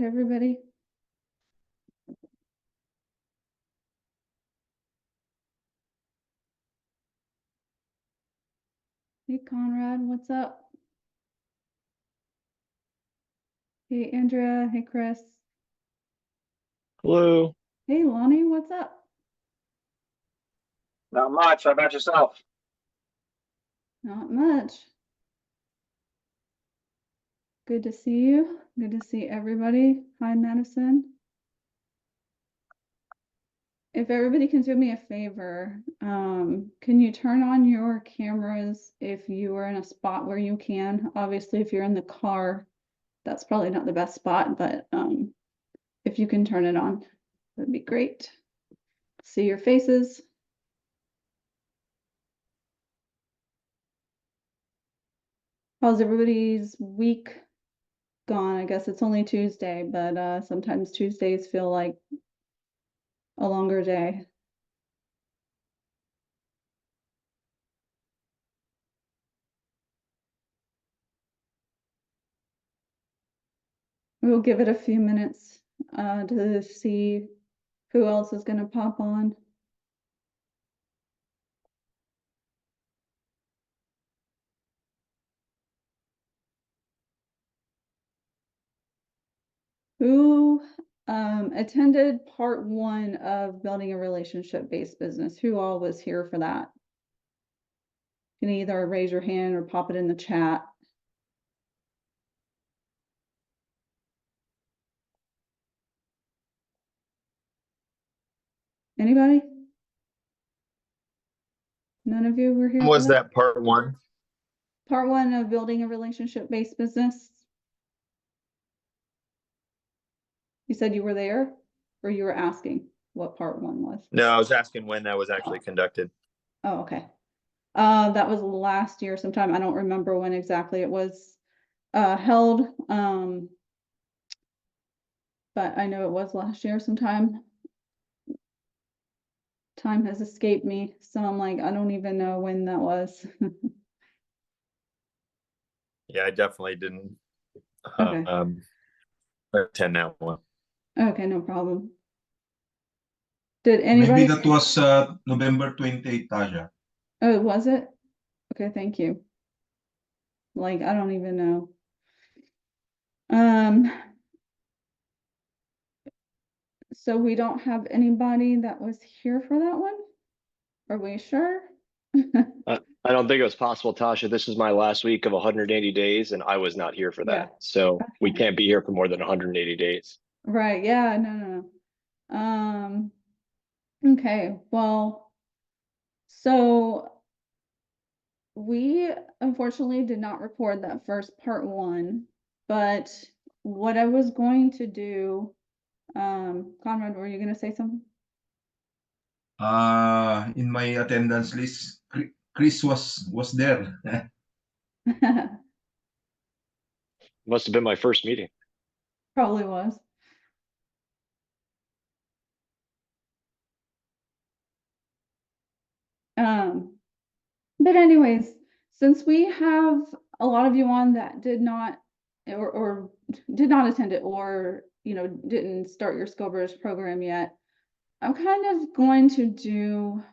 everybody. Hey, Conrad, what's up? Hey, Andrea. Hey, Chris. Hello. Hey, Lonnie, what's up? Not much. How about yourself? Not much. Good to see you. Good to see everybody. Hi, Madison. If everybody can do me a favor, can you turn on your cameras if you are in a spot where you can? Obviously, if you're in the car, that's probably not the best spot, but if you can turn it on, that'd be great. See your faces. How's everybody's week gone? I guess it's only Tuesday, but sometimes Tuesdays feel like a longer day. We'll give it a few minutes to see who else is going to pop on. Who attended part 1 of building a relationship-based business? Who all was here for that? You can either raise your hand or pop it in the chat. Anybody? None of you were here? Was that part 1? Part 1 of building a relationship-based business. You said you were there, or you were asking what part 1 was? No, I was asking when that was actually conducted. Oh, okay. That was last year sometime. I don't remember when exactly it was held. But I know it was last year sometime. Time has escaped me, so I'm like, I don't even know when that was. Yeah, I definitely didn't Okay. attend that one. Okay, no problem. Did anybody? Maybe that was November 28th, Tasha. Oh, was it? Okay, thank you. Like, I don't even know. So we don't have anybody that was here for that one? Are we sure? I don't think it was possible, Tasha. This is my last week of 180 days, and I was not here for that. Yeah. So we Okay. can't be here for more than 180 days. Right, yeah, no. Okay, well, so we unfortunately did not record that first part 1, but what I was going to do, Conrad, were you going to say something? In my attendance list, Chris was there. Must have been my first meeting. Probably was. But anyways, since we have a lot of you on that did not or did not attend it, or didn't start your Scobers program yet, I'm kind of going to do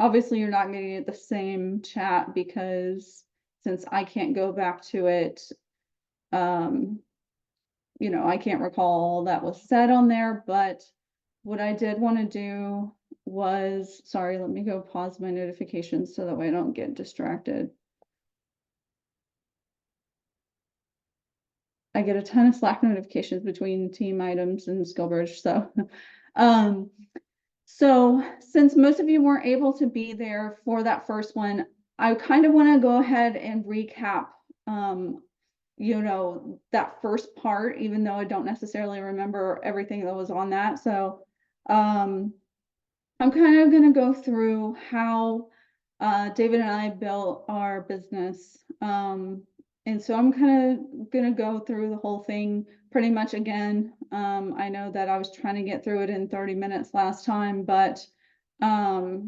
obviously you're not getting it the same chat because since I can't go back to it, I can't recall all that was said on there, but what I did want to do was, sorry, let me go pause my notifications so that way I don't get distracted. I get a ton of Slack notifications between team items and Scobers, so so since most of you weren't able to be there for that first one, I kind of want to go ahead and recap that first part, even though I don't necessarily remember everything that was on that. So I'm kind of going to go through how David and I built our business. And so I'm kind of going to go through the whole thing pretty much again. I know that I was trying to get through it in 30 minutes last time, but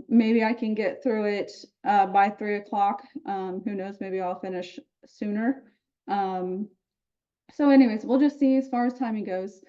maybe I can get through it by 3 o'clock. Who knows, maybe I'll finish sooner. So anyways, we'll just see as far as timing goes.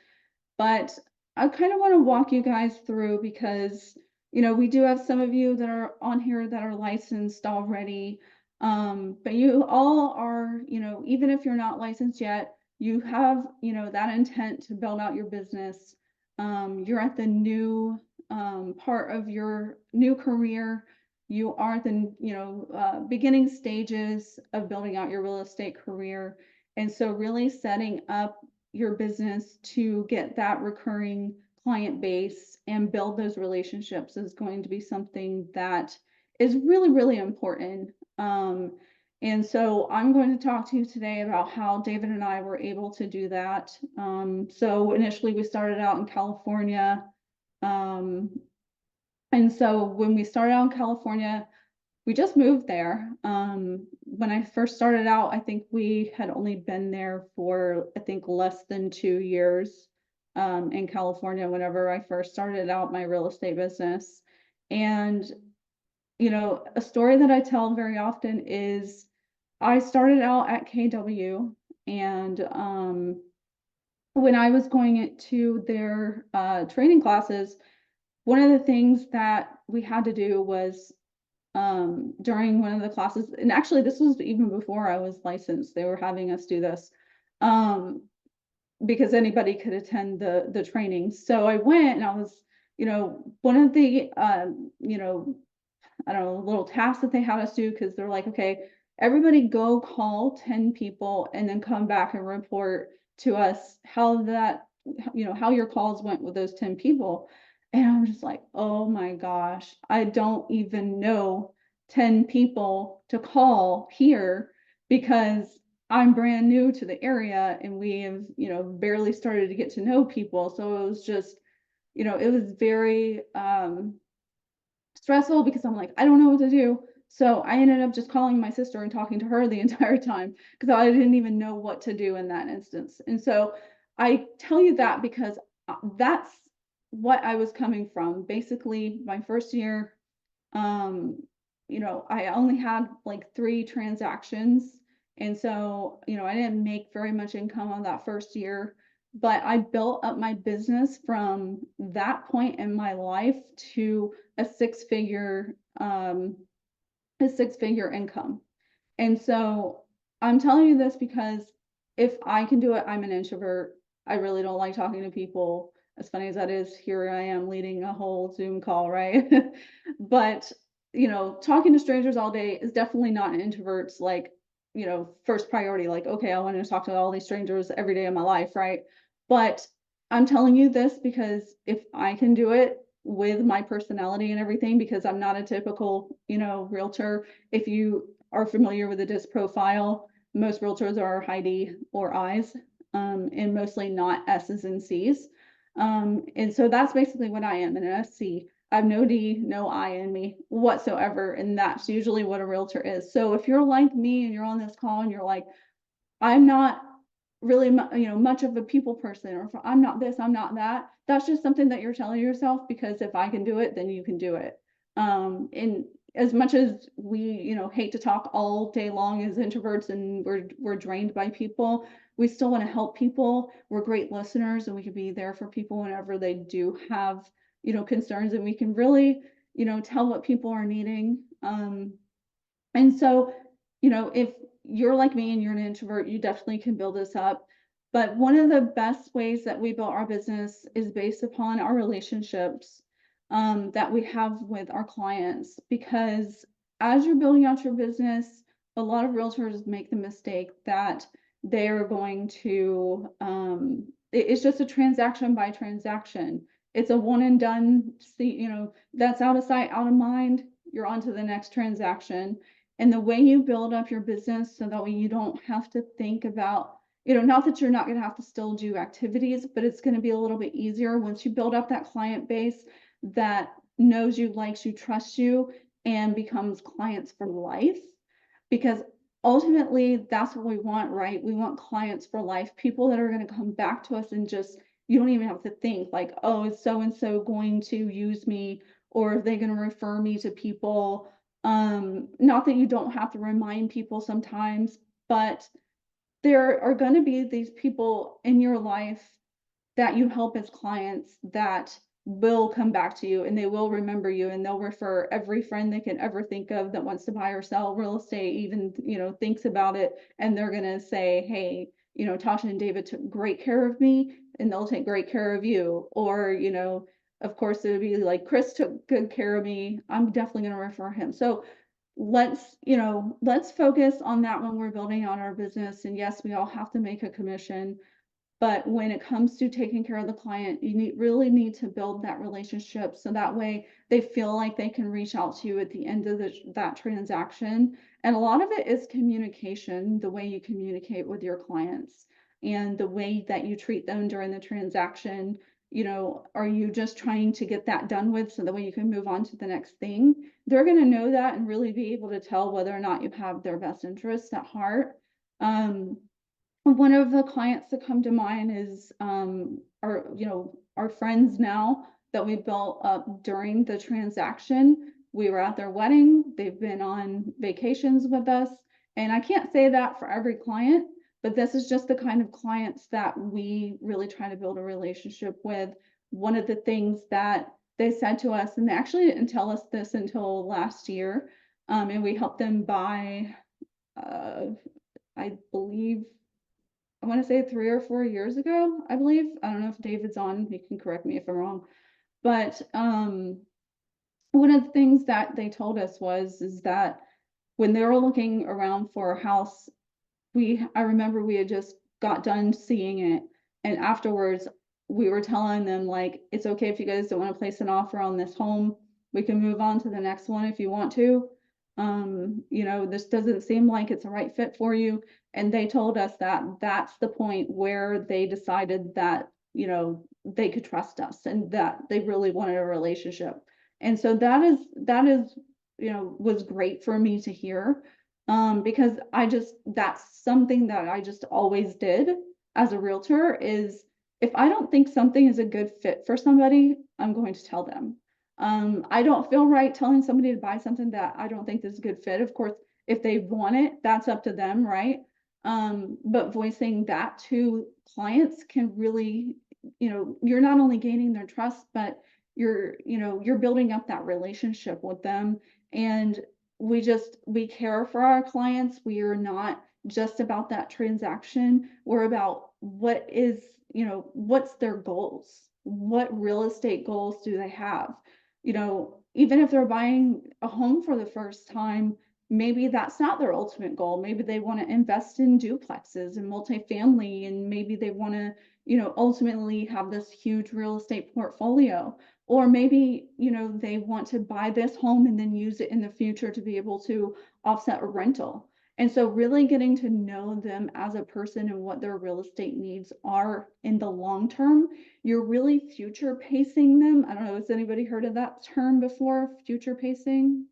But I kind of want to walk you guys through because, you know, we do have some of you that are on here that are licensed already. But you all are, you know, even if you're not licensed yet, you have, you know, that intent to build out your business. You're at the new part of your new career. You are at the, you know, beginning stages of building out your real estate career. And so really setting up your business to get that recurring client base and build those relationships is going to be something that is really, really important. And so I'm going to talk to you today about how David and I were able to do that. So initially we started out in California. And so when we started out in California, we just moved there. When I first started out, I think we had only been there for, I think, less than 2 years in California whenever I first started out my real estate business. And, you know, a story that I tell very often is I started out at KW, and when I was going to their training classes, one of the things that we had to do was during one of the classes, and actually this was even before I was licensed, they were having us do this because anybody could attend the training. So I went and I was, you know, one of the you know, I don't know, little tasks that they had us do, because they're like, okay, everybody go call 10 people and then come back and report to us how that, you know, how your calls went with those 10 people. And I'm just like, oh my gosh, I don't even know 10 people to call here because I'm brand new to the area and we have, you know, barely started to get to know people. So it was just, you know, it was very stressful because I'm like, I don't know what to do. So I ended up just calling my sister and talking to her the entire time because I didn't even know what to do in that instance. And so I tell you that because that's what I was coming from. Basically, my first year, um, you know, I only had like 3 transactions. And so, you know, I didn't make very much income on that first year, but I built up my business from that point in my life to a six-figure income. And so I'm telling you this because if I can do it, I'm an introvert. I really don't like talking to people. As funny as that is, here I am leading a whole Zoom call, right? But, you know, talking to strangers all day is definitely not an introvert's like, you know, first priority. Like, okay, I want to talk to all these strangers every day of my life, right? But I'm telling you this because if I can do it with my personality and everything, because I'm not a typical, you know, realtor. If you are familiar with the DISC profile, most realtors are high D or I's, and mostly not S's and C's. And so that's basically what I am, an SC. I have no D, no I in me whatsoever, and that's usually what a realtor is. So if you're like me and you're on this call and you're like, I'm not really, you know, much of a people person, or I'm not this, I'm not that. That's just something that you're telling yourself because if I can do it, then you can do it. And as much as we, you know, hate to talk all day long as introverts and we're drained by people, we still want to help people. We're great listeners and we can be there for people whenever they do have, you know, concerns, and we can really, you know, tell what people are needing. And so, you know, if you're like me and you're an introvert, you definitely can build this up. But one of the best ways that we built our business is based upon our relationships that we have with our clients. Because as you're building out your business, a lot of realtors make the mistake that they are going to, it's just a transaction by transaction. It's a one and done, see, you know, that's out of sight, out of mind. You're on to the next transaction. And the way you build up your business so that way you don't have to think about, you know, not that you're not going to have to still do activities, but it's going to be a little bit easier once you build up that client base that knows you, likes you, trusts you, and becomes clients for life. Because ultimately that's what we want, right? We want clients for life, people that are going to come back to us and just, you don't even have to think like, oh, is so and so going to use me, or are they going to refer me to people? Not that you don't have to remind people sometimes, but there are going to be these people in your life that you help as clients that will come back to you and they will remember you, and they'll refer every friend they can ever think of that wants to buy or sell real estate, even, thinks about it. And they're going to say, hey, Tasha and David took great care of me, and they'll take great care of you. Or, of course, it would be like, Chris took good care of me, I'm definitely going to refer him. So let's focus on that when we're building out our business. And yes, we all have to make a commission, but when it comes to taking care of the client, you really need to build that relationship, so that way they feel like they can reach out to you at the end of that transaction. And a lot of it is communication, the way you communicate with your clients and the way that you treat them during the transaction. Are you just trying to get that done with so that way you can move on to the next thing? They're going to know that and really be able to tell whether or not you have their best interests at heart. One of the clients that come to mind is our friends now that we built up during the transaction. We were at their wedding. They've been on vacations with us. And I can't say that for every client, but this is just the kind of clients that we really try to build a relationship with. One of the things that they said to us, and they actually didn't tell us this until last year, and we helped them buy, I believe, I want to say 3 or 4 years ago, I believe. I don't know if David's on, he can correct me if I'm wrong. But one of the things that they told us is that when they were looking around for a house, I remember we had just got done seeing it, and afterwards we were telling them, like, it's okay if you guys don't want to place an offer on this home, we can move on to the next one if you want to. This doesn't seem like it's a right fit for you. And they told us that that's the point where they decided that, they could trust us and that they really wanted a relationship. And so that is, was great for me to hear. Because that's something that I just always did as a realtor, is if I don't think something is a good fit for somebody, I'm going to tell them. I don't feel right telling somebody to buy something that I don't think is a good fit. Of course, if they want it, that's up to them, right? But voicing that to clients can really, you're not only gaining their trust, but you're building up that relationship with them. And we care for our clients. We are not just about that transaction. We're about what's their goals? What real estate goals do they have? Even if they're buying a home for the first time, maybe that's not their ultimate goal. Maybe they want to invest in duplexes and multifamily, and maybe they want to, ultimately have this huge real estate portfolio. Or maybe, they want to buy this home and then use it in the future to be able to offset a rental. And so really getting to know them as a person and what their real estate needs are in the long term, you're really future pacing them. I don't know, has anybody heard of that term before? Future pacing?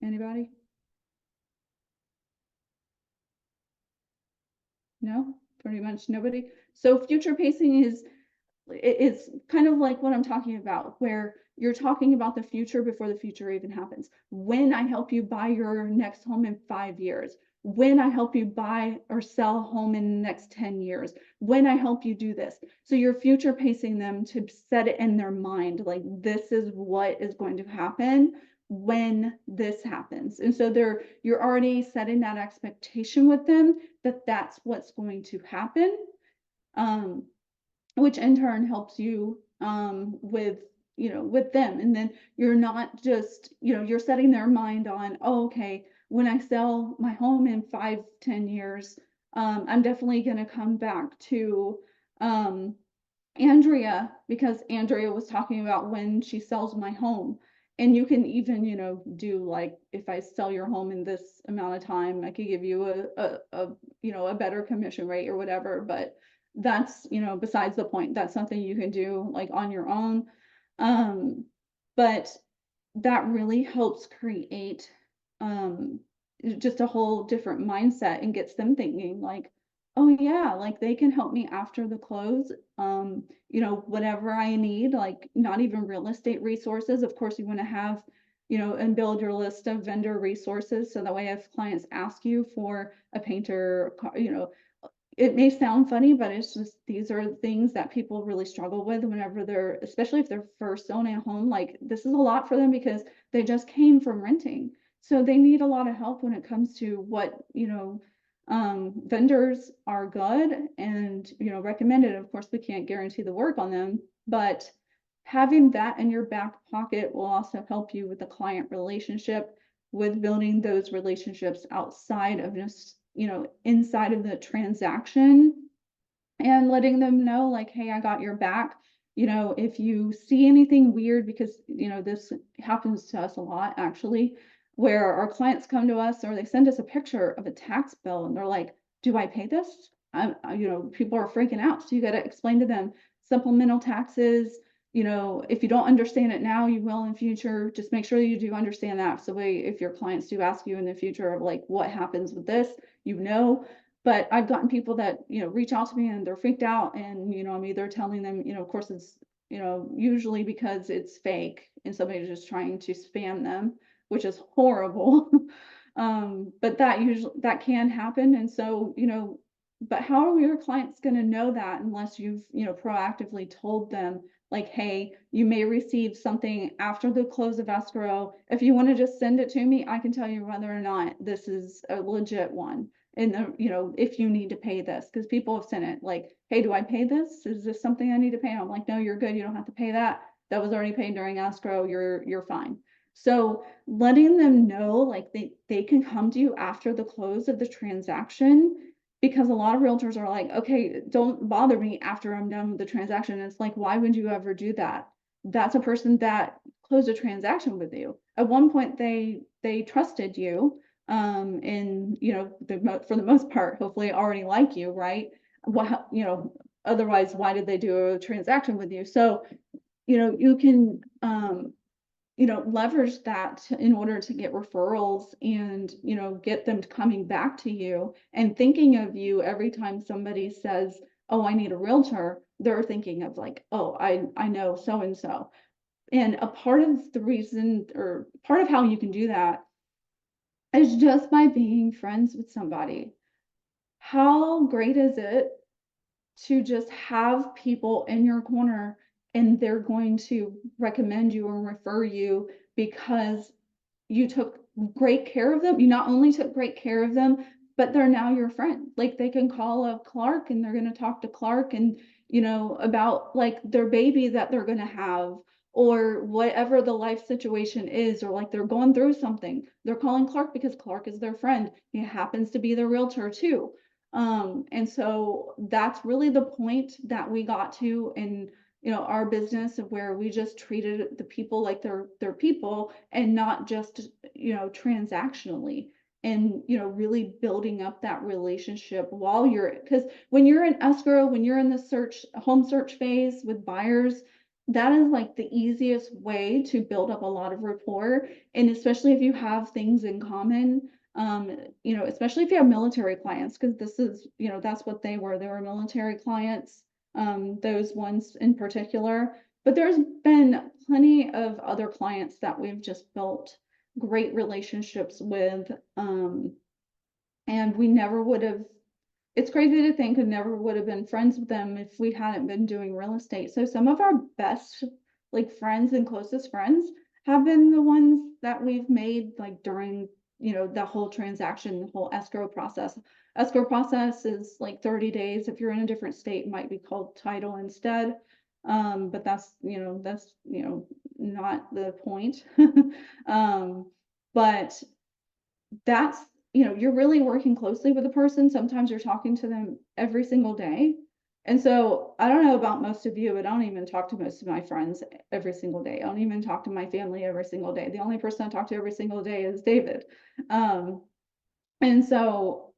Anybody? No, pretty much nobody. So future pacing it's kind of like what I'm talking about, where you're talking about the future before the future even happens. When I help you buy your next home in 5 years, when I help you buy or sell a home in the next 10 years, when I help you do this. So you're future pacing them to set it in their mind, like, this is what is going to happen when this happens. And so you're already setting that expectation with them that that's what's going to happen. Which in turn helps you with them. And then you're not just, you're setting their mind on, oh, okay, when I sell my home in 5-10 years, I'm definitely going to come back to Andrea, because Andrea was talking about when she sells my home. And you can even, do, like, if I sell your home in this amount of time, I could give you a better commission rate or whatever. But that's, besides the point. That's something you can do, like, on your own. But that really helps create just a whole different mindset and gets them thinking, like, oh yeah, like, they can help me after the close. Whatever I need, like, not even real estate resources. Of course, you want to have and build your list of vendor resources. So that way, if clients ask you for a painter, it may sound funny, but it's just, these are things that people really struggle with whenever they're, especially if they're first owning a home. Like, this is a lot for them because they just came from renting. So they need a lot of help when it comes to what, vendors are good and, recommended. Of course, we can't guarantee the work on them, but having that in your back pocket will also help you with the client relationship, with building those relationships outside of just, inside of the transaction, and letting them know, like, hey, I got your back. If you see anything weird, because, this happens to us a lot, actually, where our clients come to us or they send us a picture of a tax bill and they're like, do I pay this? People are freaking out. So you got to explain to them supplemental taxes. If you don't understand it now, you will in future. Just make sure you do understand that. So if your clients do ask you in the future of like, what happens with this, but I've gotten people that, reach out to me and they're freaked out, and, I'm either telling them, of course it's, usually because it's fake and somebody's just trying to spam them, which is horrible. But that can happen. And so, but how are your clients going to know that unless you've, proactively told them, like, hey, you may receive something after the close of escrow. If you want to just send it to me, I can tell you whether or not this is a legit one. And if you need to pay this, because people have sent it like, hey, do I pay this? Is this something I need to pay? I'm like, no, you're good. You don't have to pay that. That was already paid during escrow. You're fine. So letting them know, like, they can come to you after the close of the transaction, because a lot of realtors are like, okay, don't bother me after I'm done with the transaction. And it's like, why would you ever do that? That's a person that closed a transaction with you. At one point, they trusted you, and for the most part, hopefully already like you, right? What, otherwise, why did they do a transaction with you? So, you can, leverage that in order to get referrals and, get them coming back to you and thinking of you every time somebody says, oh, I need a realtor. They're thinking of like, oh, I know so and so. And a part of the reason, or part of how you can do that, is just by being friends with somebody. How great is it to just have people in your corner and they're going to recommend you or refer you because you took great care of them. You not only took great care of them, but they're now your friend. Like, they can call up Clark and they're going to talk to Clark and, about like their baby that they're going to have, or whatever the life situation is, or like they're going through something. They're calling Clark because Clark is their friend. He happens to be their realtor too. And so that's really the point that we got to in, our business, of where we just treated the people like they're people, and not just, transactionally, and, really building up that relationship while because when you're in escrow, when you're in the home search phase with buyers, that is like the easiest way to build up a lot of rapport. And especially if you have things in common, especially if you have military clients, because this is, that's what they were military clients, those ones in particular. But there's been plenty of other clients that we've just built great relationships with, and we never would have, it's crazy to think, we never would have been friends with them if we hadn't been doing real estate. So some of our best, like, friends and closest friends have been the ones that we've made like during, the whole transaction, the whole escrow process. Escrow process is like 30 days. If you're in a different state, it might be called title instead. But that's not the point. But that's, you're really working closely with a person. Sometimes you're talking to them every single day. And so I don't know about most of you, but I don't even talk to most of my friends every single day. I don't even talk to my family every single day. The only person I talk to every single day is David. And so,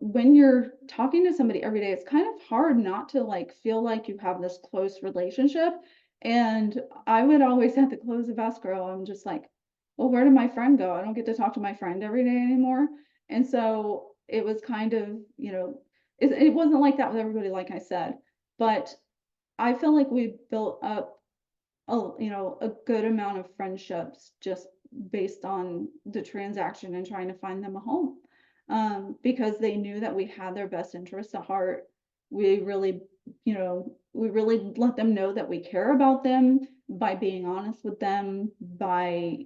when you're talking to somebody every day, it's kind of hard not to like feel like you have this close relationship. And I would always, at the close of escrow, I'm just like, well, where did my friend go? I don't get to talk to my friend every day anymore. And so it was kind of, it wasn't like that with everybody, like I said, but I feel like we built up a good amount of friendships just based on the transaction and trying to find them a home. Because they knew that we had their best interests at heart. We really, we really let them know that we care about them by being honest with them, by,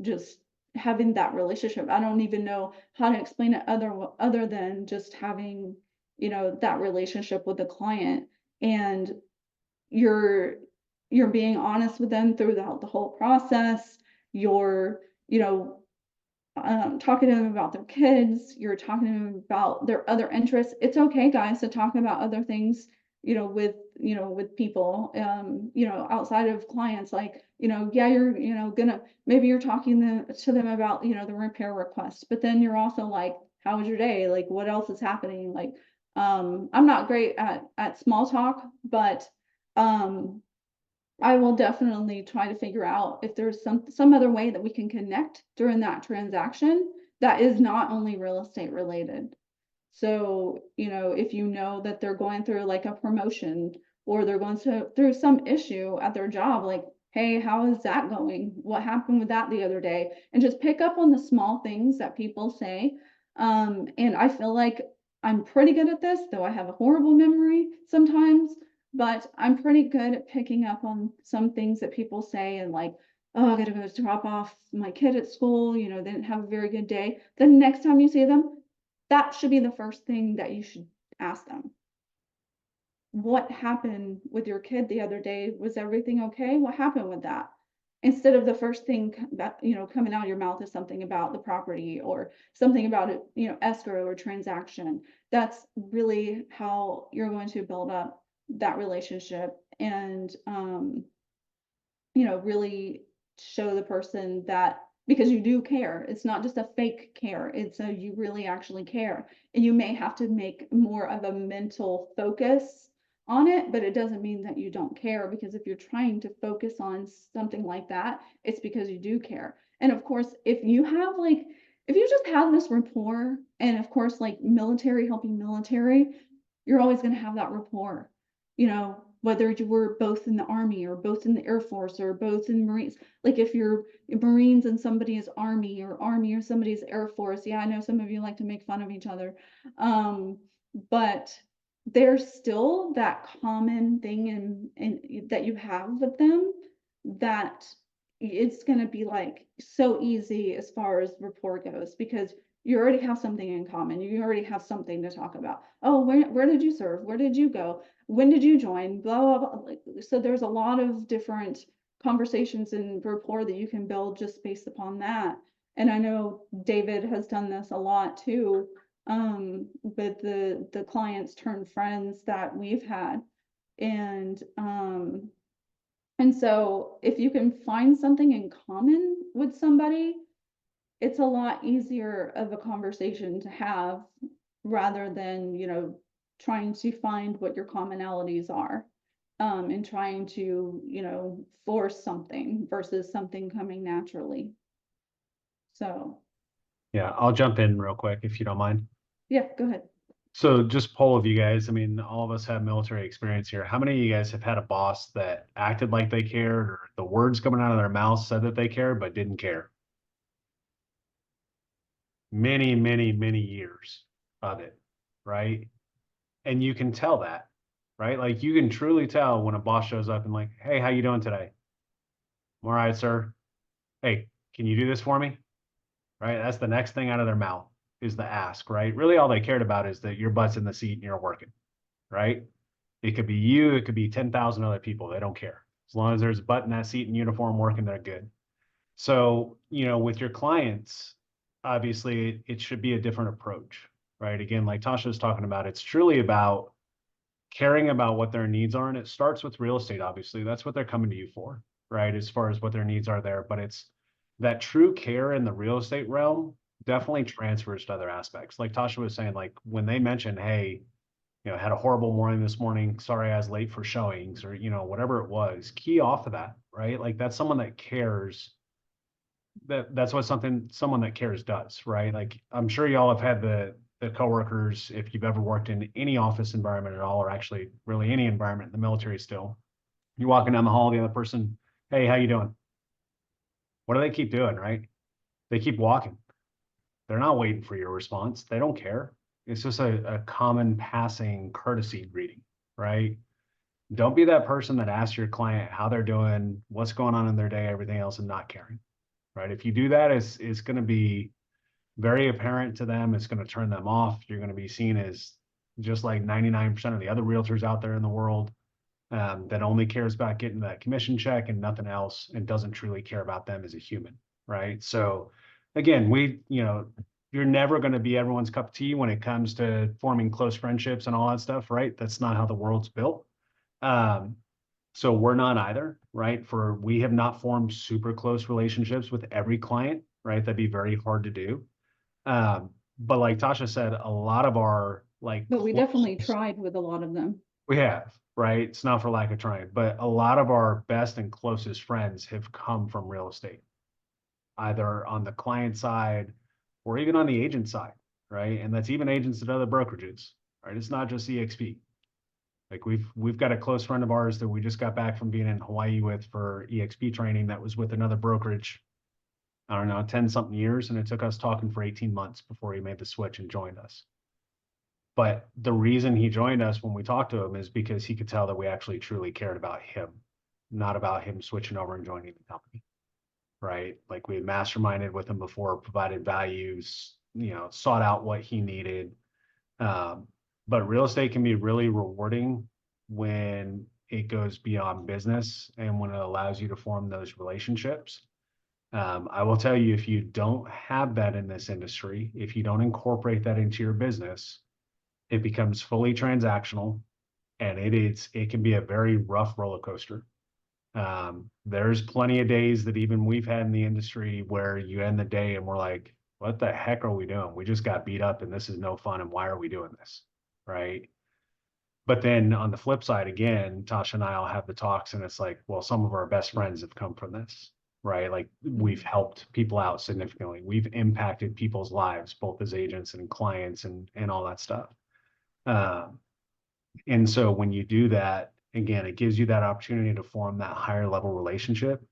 just having that relationship. I don't even know how to explain it other than just having, that relationship with the client. And you're you're being honest with them throughout the whole process. You're, talking to them about their kids, you're talking to them about their other interests. It's okay, guys, to talk about other things, with people, outside of clients, like, yeah, you're, maybe you're talking to them about, the repair request, but then you're also like, how was your day? Like, what else is happening? Like, I'm not great at small talk, but, I will definitely try to figure out if there's some other way that we can connect during that transaction that is not only real estate related. So, if you know that they're going through like a promotion or they're going through some issue at their job, like, hey, how is that going? What happened with that the other day? And just pick up on the small things that people say. And I feel like I'm pretty good at this, though I have a horrible memory sometimes, but I'm pretty good at picking up on some things that people say and like, oh, I gotta go drop off my kid at school, they didn't have a very good day. The next time you see them, that should be the first thing that you should ask them. What happened with your kid the other day? Was everything okay? What happened with that? Instead of the first thing that, coming out of your mouth is something about the property or something about it, escrow or transaction. That's really how you're going to build up that relationship and, really show the person that because you do care. It's not just a fake care. It's a you really actually care. And you may have to make more of a mental focus on it, but it doesn't mean that you don't care because if you're trying to focus on something like that, it's because you do care. And of course, if you just have this rapport, and of course, like military helping military, you're always going to have that rapport, whether you were both in the Army or both in the Air Force or both in Marines. Like if you're Marines and somebody is Army or somebody's Air Force. Yeah, I know some of you like to make fun of each other. But there's still that common thing in that you have with them that it's going to be like so easy as far as rapport goes because you already have something in common. You already have something to talk about. Oh, where did you serve? Where did you go? When did you join? Blah, blah, blah. Like, so there's a lot of different conversations and rapport that you can build just based upon that. And I know David has done this a lot too, with the clients turned friends that we've had. And so if you can find something in common with somebody, it's a lot easier of a conversation to have rather than, trying to find what your commonalities are. And trying to, force something versus something coming naturally. So, Yeah, I'll jump in real quick if you don't mind. yeah, go ahead. So just poll of you guys, I mean, all of us have military experience here. How many of you guys have had a boss that acted like they cared or the words coming out of their mouth said that they cared but didn't care? Many, many, many years of it, right? And you can tell that, right? Like you can truly tell when a boss shows up and like, hey, how you doing today? I'm all right, sir. Hey, can you do this for me? Right? That's the next thing out of their mouth is the ask, right? Really all they cared about is that your butt's in the seat and you're working, right? It could be you, it could be 10,000 other people. They don't care. As long as there's a butt in that seat and uniform working, they're good. So, with your clients, obviously it should be a different approach, right? Again, like Tasha was talking about, it's truly about caring about what their needs are. And it starts with real estate, obviously. That's what they're coming to you for, right? As far as what their needs are there. But it's that true care in the real estate realm definitely transfers to other aspects. Like Tasha was saying, like when they mentioned, hey, had a horrible morning this morning. Sorry, I was late for showings or, whatever it was, key off of that, right? Like that's someone that cares. That's what someone that cares does, right? Like I'm sure y'all have had the coworkers, if you've ever worked in any office environment at all, or actually really any environment in the military still, You're walking down the hall, the other person, hey, how you doing? What do they keep doing, right? They keep walking. They're not waiting for your response. They don't care. It's just a common passing courtesy greeting, right? Don't be that person that asks your client how they're doing, what's going on in their day, everything else, and not caring, right? If you do that, it's going to be very apparent to them. It's going to turn them off. You're going to be seen as just like 99% of the other realtors out there in the world, that only cares about getting that commission check and nothing else, and doesn't truly care about them as a human, right? So again, you're never going to be everyone's cup of tea when it comes to forming close friendships and all that stuff, right? That's not how the world's built. So we're not either, right? We have not formed super close relationships with every client, right? That'd be very hard to do. But like Tasha said, a lot of our But we definitely tried with a lot of them. we have, right? It's not for lack of trying, but a lot of our best and closest friends have come from real estate, either on the client side or even on the agent side, right? And that's even agents at other brokerages, right? It's not just EXP. Like we've got a close friend of ours that we just got back from being in Hawaii with for EXP training that was with another brokerage, I don't know, 10 something years. And it took us talking for 18 months before he made the switch and joined us. But the reason he joined us when we talked to him is because he could tell that we actually truly cared about him, not about him switching over and joining the company, right? Like we had masterminded with him before, provided values, sought out what he needed. But real estate can be really rewarding when it goes beyond business and when it allows you to form those relationships. I will tell you, if you don't have that in this industry, if you don't incorporate that into your business, it becomes fully transactional, and it can be a very rough roller coaster. There's plenty of days that even we've had in the industry where you end the day and we're like, what the heck are we doing? We just got beat up and this is no fun. And why are we doing this? Right. But then on the flip side, again, Tasha and I'll have the talks and it's like, well, some of our best friends have come from this, right? Like we've helped people out significantly. We've impacted people's lives, both as agents and clients and all that stuff. And so when you do that, again, it gives you that opportunity to form that higher level relationship.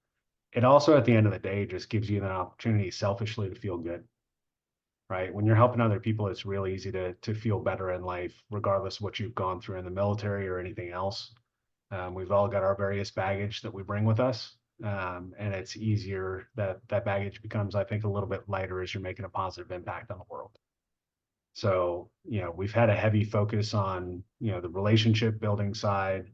It also, at the end of the day, just gives you that opportunity selfishly to feel good, right? When you're helping other people, it's real easy to feel better in life, regardless of what you've gone through in the military or anything else. We've all got our various baggage that we bring with us. And it's easier that baggage becomes, I think, a little bit lighter as you're making a positive impact on the world. So, we've had a heavy focus on, the relationship building side.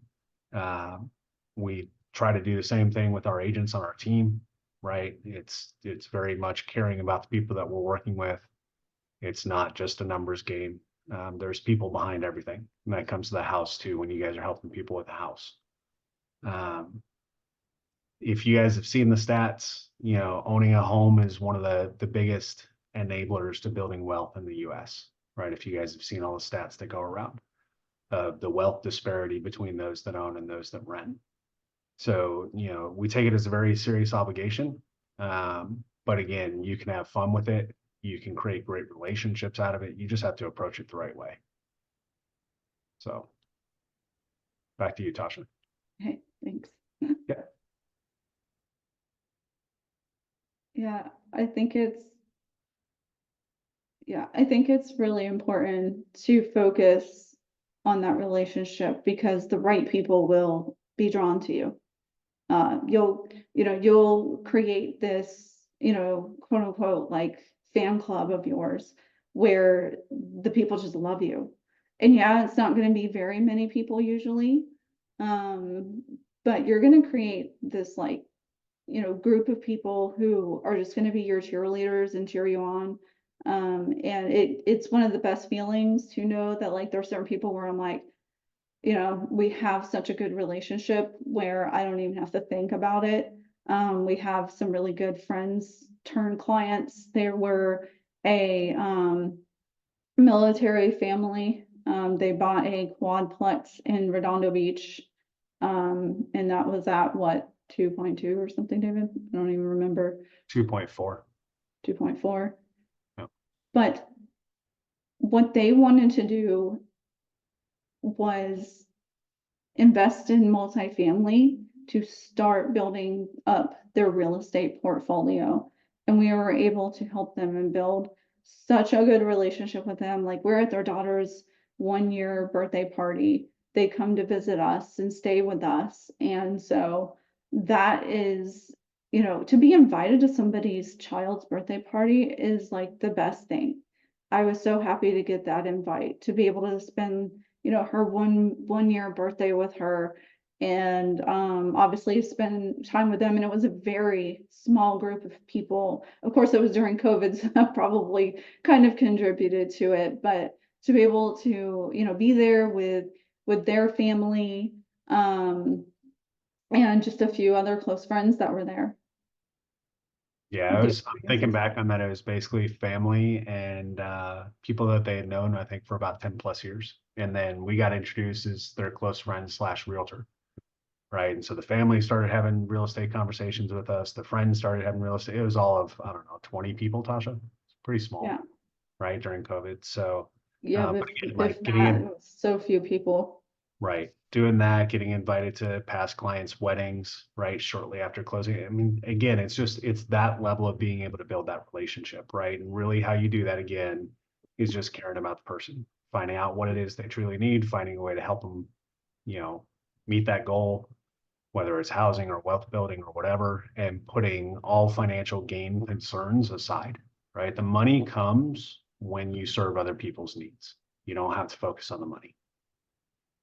We try to do the same thing with our agents on our team, right? It's very much caring about the people that we're working with. It's not just a numbers game. There's people behind everything. And that comes to the house too, when you guys are helping people with the house. If you guys have seen the stats, owning a home is one of the biggest enablers to building wealth in the US, right? If you guys have seen all the stats that go around the wealth disparity between those that own and those that rent. So, we take it as a very serious obligation. But again, you can have fun with it. You can create great relationships out of it. You just have to approach it the right way. So back to you, Tasha. Okay, thanks. Yeah. Yeah, I think it's really important to focus on that relationship because the right people will be drawn to you. You'll create this, quote unquote, like fan club of yours where the people just love you. And yeah, it's not going to be very many people usually. But you're going to create this group of people who are just going to be your cheerleaders and cheer you on. And it's one of the best feelings to know that there's certain people where I'm like, we have such a good relationship where I don't even have to think about it. We have some really good friends turned clients. There were a military family. They bought a quadplex in Redondo Beach. And that was at what, 2.2 or something, David? I don't even remember. 2.4. 2.4. Yep. But what they wanted to do was invest in multifamily to start building up their real estate portfolio. And we were able to help them and build such a good relationship with them. Like, we're at their daughter's 1-year birthday party. They come to visit us and stay with us. And so that is, to be invited to somebody's child's birthday party is like the best thing. I was so happy to get that invite, to be able to spend, her one year birthday with her, and obviously spend time with them. And it was a very small group of people. Of course, it was during COVID, so that probably kind of contributed to it. But to be able to, be there with their family, and just a few other close friends that were there. Yeah, I'm thinking back on that. It was basically family and people that they had known, I think, for about 10 plus years. And then we got introduced as their close friend / realtor. Right. And so the family started having real estate conversations with us. The friends started having real estate. It was all of, I don't know, 20 people, Tasha. It's pretty small, Yeah. right, during COVID. So Yeah, but again, like getting that, in, it was so few people. right, doing that, getting invited to past clients' weddings, right, shortly after closing. I mean, again, it's that level of being able to build that relationship, right? And really how you do that again is just caring about the person, finding out what it is they truly need, finding a way to help them, meet that goal, whether it's housing or wealth building or whatever, and putting all financial gain concerns aside, right? The money comes when you serve other people's needs. You don't have to focus on the money.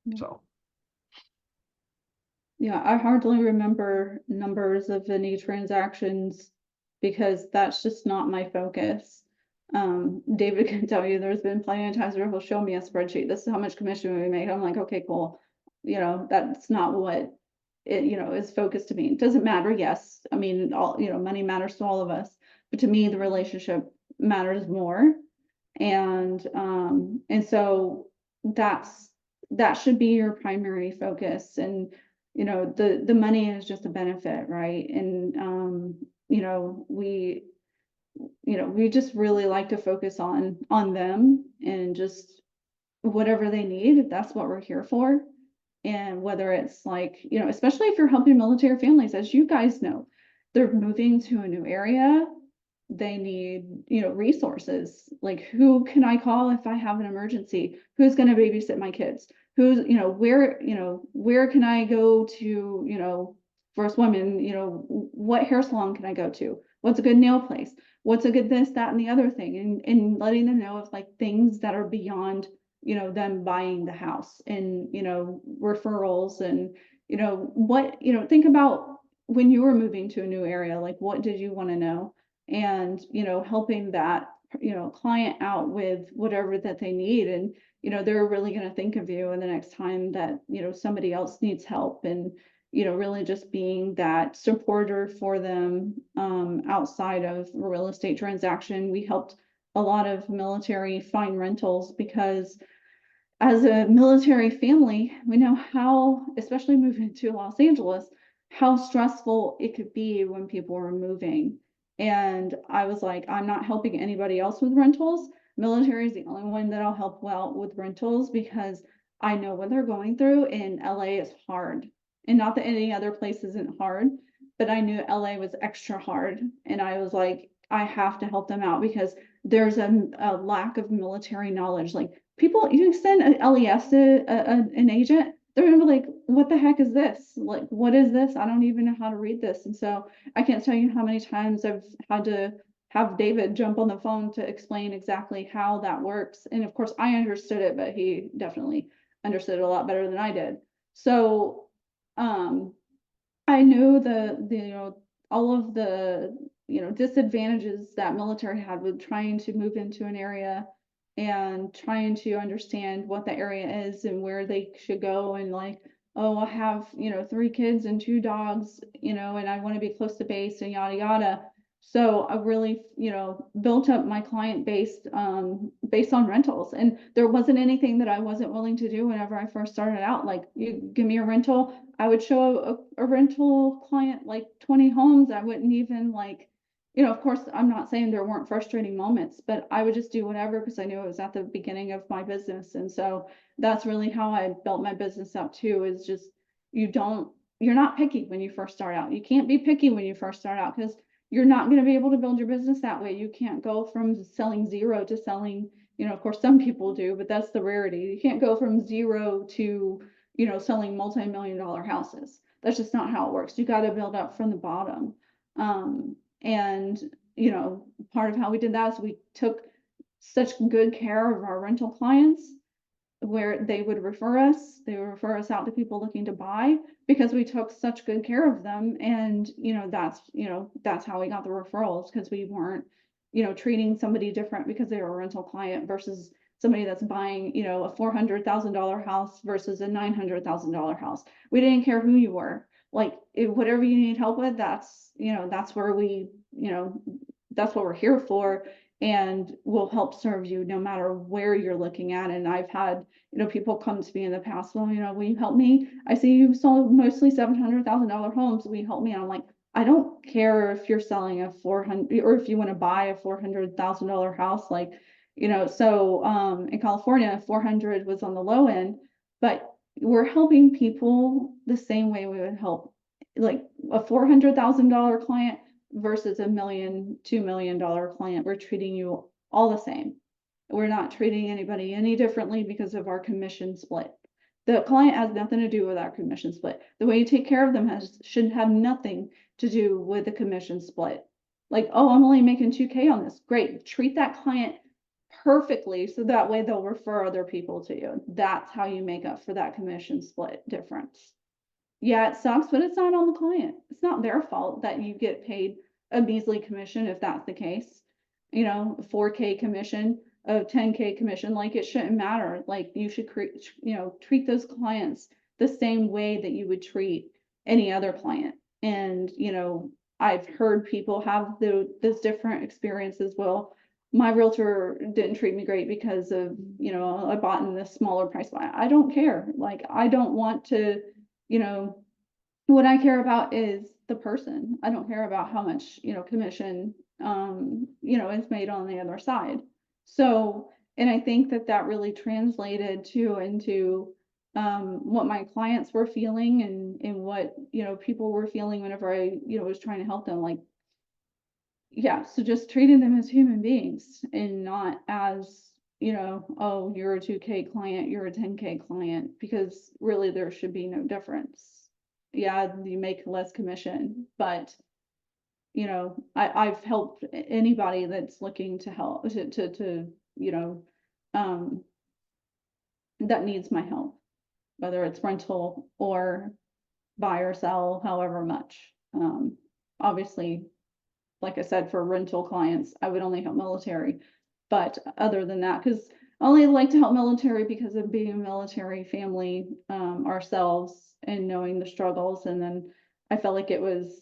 Yeah. So, Yeah, I hardly remember numbers of any transactions because that's just not my focus. David can tell you there's been plenty of times where he'll show me a spreadsheet. This is how much commission we make. I'm like, okay, cool. That's not what it, is focused to me. It doesn't matter. Yes. I mean, all, money matters to all of us, but to me, the relationship matters more. And so that should be your primary focus. And the money is just a benefit, right? And we just really like to focus on them and just whatever they need. That's what we're here for. And whether it's like, especially if you're helping military families, as you guys know, they're moving to a new area. They need, resources. Like, who can I call if I have an emergency? Who's going to babysit my kids? Who's, where can I go to, for a swim in, what hair salon can I go to? What's a good nail place? What's a good this, that, and the other thing? And letting them know of like things that are beyond, them buying the house, and, referrals, and, think about when you were moving to a new area, like, what did you want to know? And, helping that, client out with whatever that they need. And, they're really going to think of you, and the next time that, somebody else needs help, and, really just being that supporter for them, outside of a real estate transaction. We helped a lot of military find rentals because as a military family, we know how, especially moving to Los Angeles, how stressful it could be when people are moving. And I was like, I'm not helping anybody else with rentals. Military is the only one that I'll help well with rentals, because I know what they're going through, and LA is hard. And not that any other place isn't hard, but I knew LA was extra hard. And I was like, I have to help them out because there's a lack of military knowledge. Like, people, you send an LES to an agent, they're gonna be like, what the heck is this? Like, what is this? I don't even know how to read this. And so I can't tell you how many times I've had to have David jump on the phone to explain exactly how that works. And of course I understood it, but he definitely understood it a lot better than I did. So I know the all of the disadvantages that military had with trying to move into an area and trying to understand what the area is and where they should go, and like, oh, I have 3 kids and 2 dogs, and I want to be close to base, and yada yada. So I really built up my client base based on rentals, and there wasn't anything that I wasn't willing to do whenever I first started out. Like, you give me a rental, I would show a rental client like 20 homes. I wouldn't even like you know, of course, I'm not saying there weren't frustrating moments, but I would just do whatever because I knew it was at the beginning of my business. And so that's really how I built my business up too, is just you're not picky when you first start out. You can't be picky when you first start out because you're not going to be able to build your business that way. You can't go from selling zero to selling, you know, of course, some people do, but that's the rarity. You can't go from zero to, you know, selling multi-million-dollar houses. That's just not how it works. You got to build up from the bottom. And, you know, part of how we did that is we took such good care of our rental clients where they would refer us out to people looking to buy because we took such good care of them. And, you know, that's how we got the referrals because we weren't, you know, treating somebody different because they were a rental client versus somebody that's buying, you know, a $400,000 house versus a $900,000 house. We didn't care who you were. Like whatever you need help with, that's, you know, that's where we, you know, that's what we're here for. And we'll help serve you no matter where you're looking at. And I've had, you know, people come to me in the past, well, you know, will you help me? I see you sold mostly $700,000 homes. Will you help me? And I'm like, I don't care if you're selling a 400 or if you want to buy a $400,000 house, like, you know, so in California, 400 was on the low end, but we're helping people the same way we would help like a $400,000 client versus a $2 million client. We're treating you all the same. We're not treating anybody any differently because of our commission split. The client has nothing to do with our commission split. The way you take care of them should have nothing to do with the commission split. Like, oh, I'm only making 2K on this. Great. Treat that client perfectly so that way they'll refer other people to you. That's how you make up for that commission split difference. Yeah, it sucks, but it's not on the client. It's not their fault that you get paid a measly commission if that's the case. You know, 4K commission, a 10K commission, like it shouldn't matter. Like you should you know, treat those clients the same way that you would treat any other client. And, you know, I've heard people have those different experiences. Well, my realtor didn't treat me great because of, you know, I bought in this smaller price. I don't care. Like, I don't want to, you know, what I care about is the person. I don't care about how much, you know, commission, you know, is made on the other side. So, and I think that really translated into what my clients were feeling and what, you know, people were feeling whenever I, you know, was trying to help them. Like, yeah, so just treating them as human beings and not as, you know, oh, you're a 2K client, you're a 10K client, because really there should be no difference. Yeah, you make less commission, but you know, I've helped anybody that's looking to help to you know, that needs my help, whether it's rental or buy or sell, however much. Obviously, like I said, for rental clients, I would only help military. But other than that, because I only like to help military because of being a military family ourselves and knowing the struggles. And then I felt like it was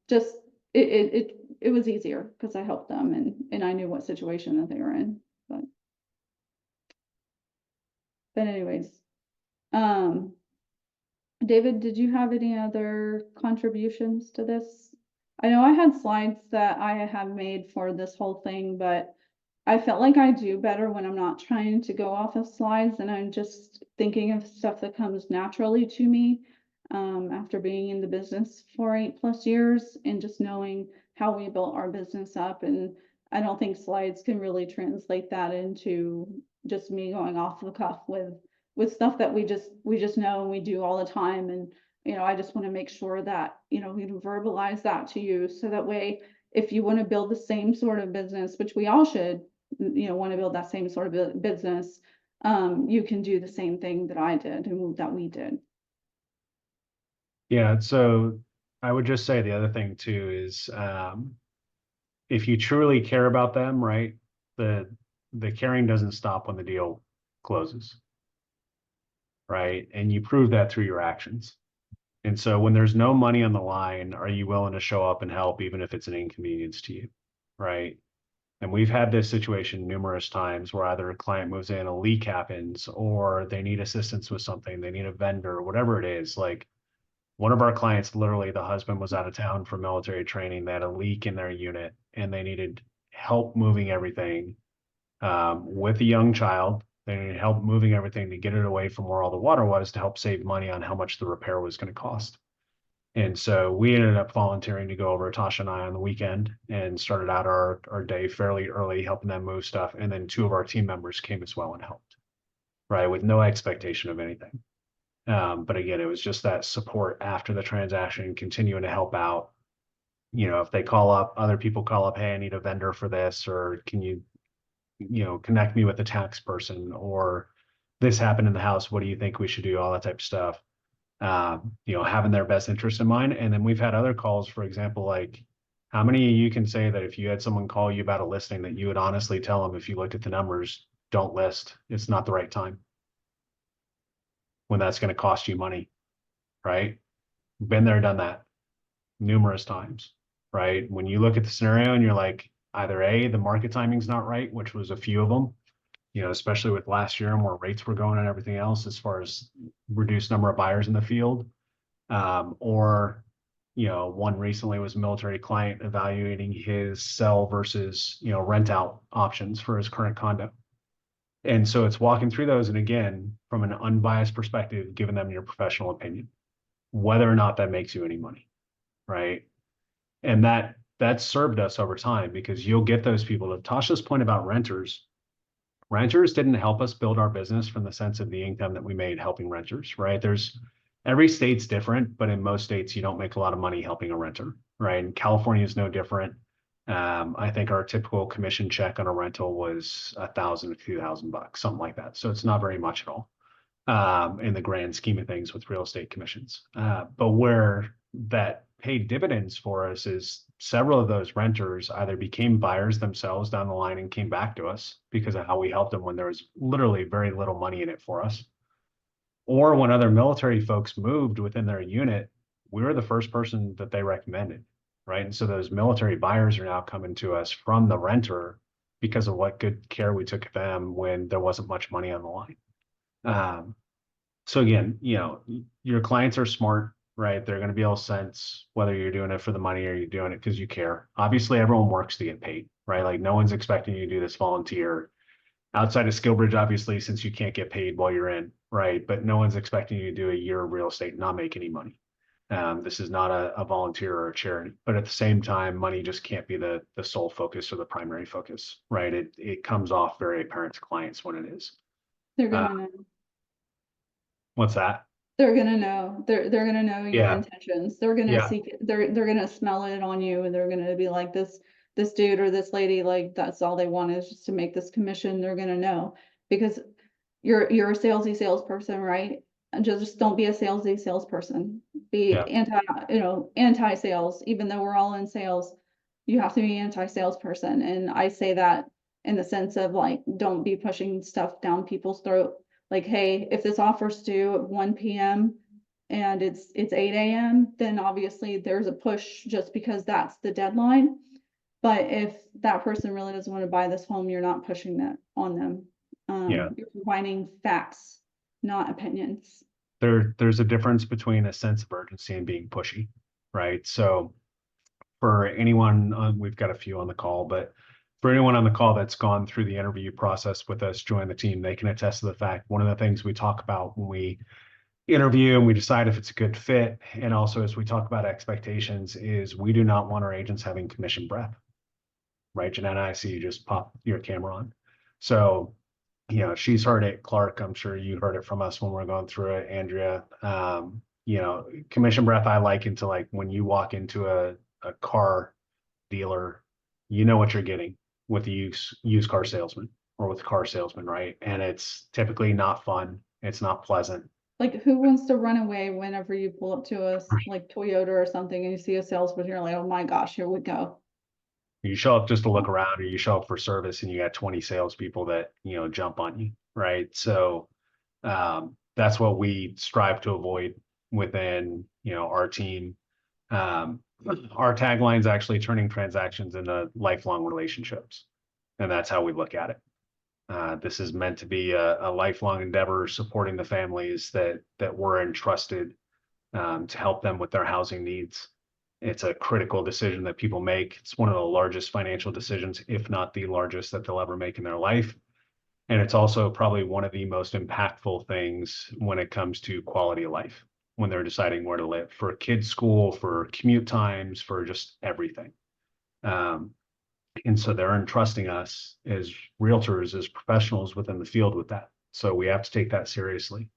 just it was easier because I helped them and I knew what situation that they were in. But anyways, David, did you have any other contributions to this? I know I had slides that I have made for this whole thing, but I felt like I do better when I'm not trying to go off of slides and I'm just thinking of stuff that comes naturally to me after being in the business for 8+ years and just knowing how we built our business up. And I don't think slides can really translate that into just me going off the cuff with stuff that we just know and we do all the time. And, you know, I just want to make sure that, you know, we can verbalize that to you so that way, if you want to build the same sort of business, which we all should, you know, want to build that same sort of business, you can do the same thing that I did and that we did. Yeah, so I would just say the other thing too is if you truly care about them, right, the caring doesn't stop when the deal closes, right? And you prove that through your actions. And so when there's no money on the line, are you willing to show up and help even if it's an inconvenience to you, right? And we've had this situation numerous times where either a client moves in, a leak happens, or they need assistance with something, they need a vendor, whatever it is. Like, One of our clients, literally, the husband was out of town for military training. They had a leak in their unit and they needed help moving everything with a young child. They needed help moving everything to get it away from where all the water was to help save money on how much the repair was going to cost. And so we ended up volunteering to go over, Tasha and I, on the weekend and started out our day fairly early, helping them move stuff. And then 2 of our team members came as well and helped, right? With no expectation of anything. But again, it was just that support after the transaction, continuing to help out. If they call up, other people call up, hey, I need a vendor for this, or can you, connect me with a tax person, or this happened in the house. What do you think we should do? All that type of stuff. Having their best interest in mind. And then we've had other calls, for example, like how many of you can say that if you had someone call you about a listing that you would honestly tell them, if you looked at the numbers, don't list, it's not the right time, when that's going to cost you money, right? Been there, done that numerous times, right? When you look at the scenario and you're like, either A, the market timing's not right, which was a few of them, especially with last year and where rates were going and everything else, as far as reduced number of buyers in the field. Or, one recently was a military client evaluating his sell versus, rent out options for his current condo. And so it's walking through those. And again, from an unbiased perspective, giving them your professional opinion, whether or not that makes you any money, right? And that served us over time, because you'll get those people. To Tasha's point about renters didn't help us build our business from the sense of the income that we made helping renters, right? Every state's different, but in most states, you don't make a lot of money helping a renter, right? And California is no different. I think our typical commission check on a rental was $1,000 to $2,000, something like that. So it's not very much at all in the grand scheme of things with real estate commissions. But where that paid dividends for us is several of those renters either became buyers themselves down the line and came back to us because of how we helped them when there was literally very little money in it for us. Or when other military folks moved within their unit, we were the first person that they recommended, right? And so those military buyers are now coming to us from the renter because of what good care we took of them when there wasn't much money on the line. So again, your clients are smart, right? They're going to be able to sense whether you're doing it for the money or you're doing it because you care. Obviously, everyone works to get paid, right? Like no one's expecting you to do this volunteer. Outside of SkillBridge, obviously, since you can't get paid while you're in, right? But no one's expecting you to do a year of real estate and not make any money. This is not a volunteer or a charity, but at the same time, money just can't be the sole focus or the primary focus, right? It comes off very apparent to clients when it is. They're gonna know. What's that? They're gonna know. They're gonna know your Yeah. intentions. They're gonna Yeah. seek it. They're gonna smell it on you, and they're gonna be like, this dude or this lady, like that's all they want is just to make this commission. They're gonna know because you're a salesy salesperson, right? And just don't be a salesy salesperson. Be Yeah. anti-sales. Even though we're all in sales, you have to be anti-salesperson. And I say that in the sense of like, don't be pushing stuff down people's throat. Like, hey, if this offer's due at 1 p.m. and it's 8 a.m., then obviously there's a push just because that's the deadline. But if that person really doesn't want to buy this home, you're not pushing that on them. Yeah. You're providing facts, not opinions. There's a difference between a sense of urgency and being pushy, right? So for anyone, we've got a few on the call, but for anyone on the call that's gone through the interview process with us, join the team, they can attest to the fact one of the things we talk about when we interview and we decide if it's a good fit, and also as we talk about expectations, is we do not want our agents having commission breath, right? Janetta, I see you just pop your camera on. So, she's heard it. Clark, I'm sure you heard it from us when we're going through it. Andrea, commission breath, I liken to like when you walk into a car dealer, you know what you're getting with the used car salesman or with car salesman, right? And it's typically not fun. It's not pleasant. Like, who wants to run away whenever you pull up to us, like Toyota or something, and you see a salesman, you're like, oh my gosh, here we go. You show up just to look around, or you show up for service and you got 20 salespeople that, jump on you, right? So that's what we strive to avoid within, our team. Our tagline is actually turning transactions into lifelong relationships. And that's how we look at it. This is meant to be a lifelong endeavor, supporting the families that we're entrusted to help them with their housing needs. It's a critical decision that people make. It's one of the largest financial decisions, if not the largest, that they'll ever make in their life. And it's also probably one of the most impactful things when it comes to quality of life, when they're deciding where to live, for kids' school, for commute times, for just everything. And so they're entrusting us as realtors, as professionals within the field with that. So we have to take that seriously.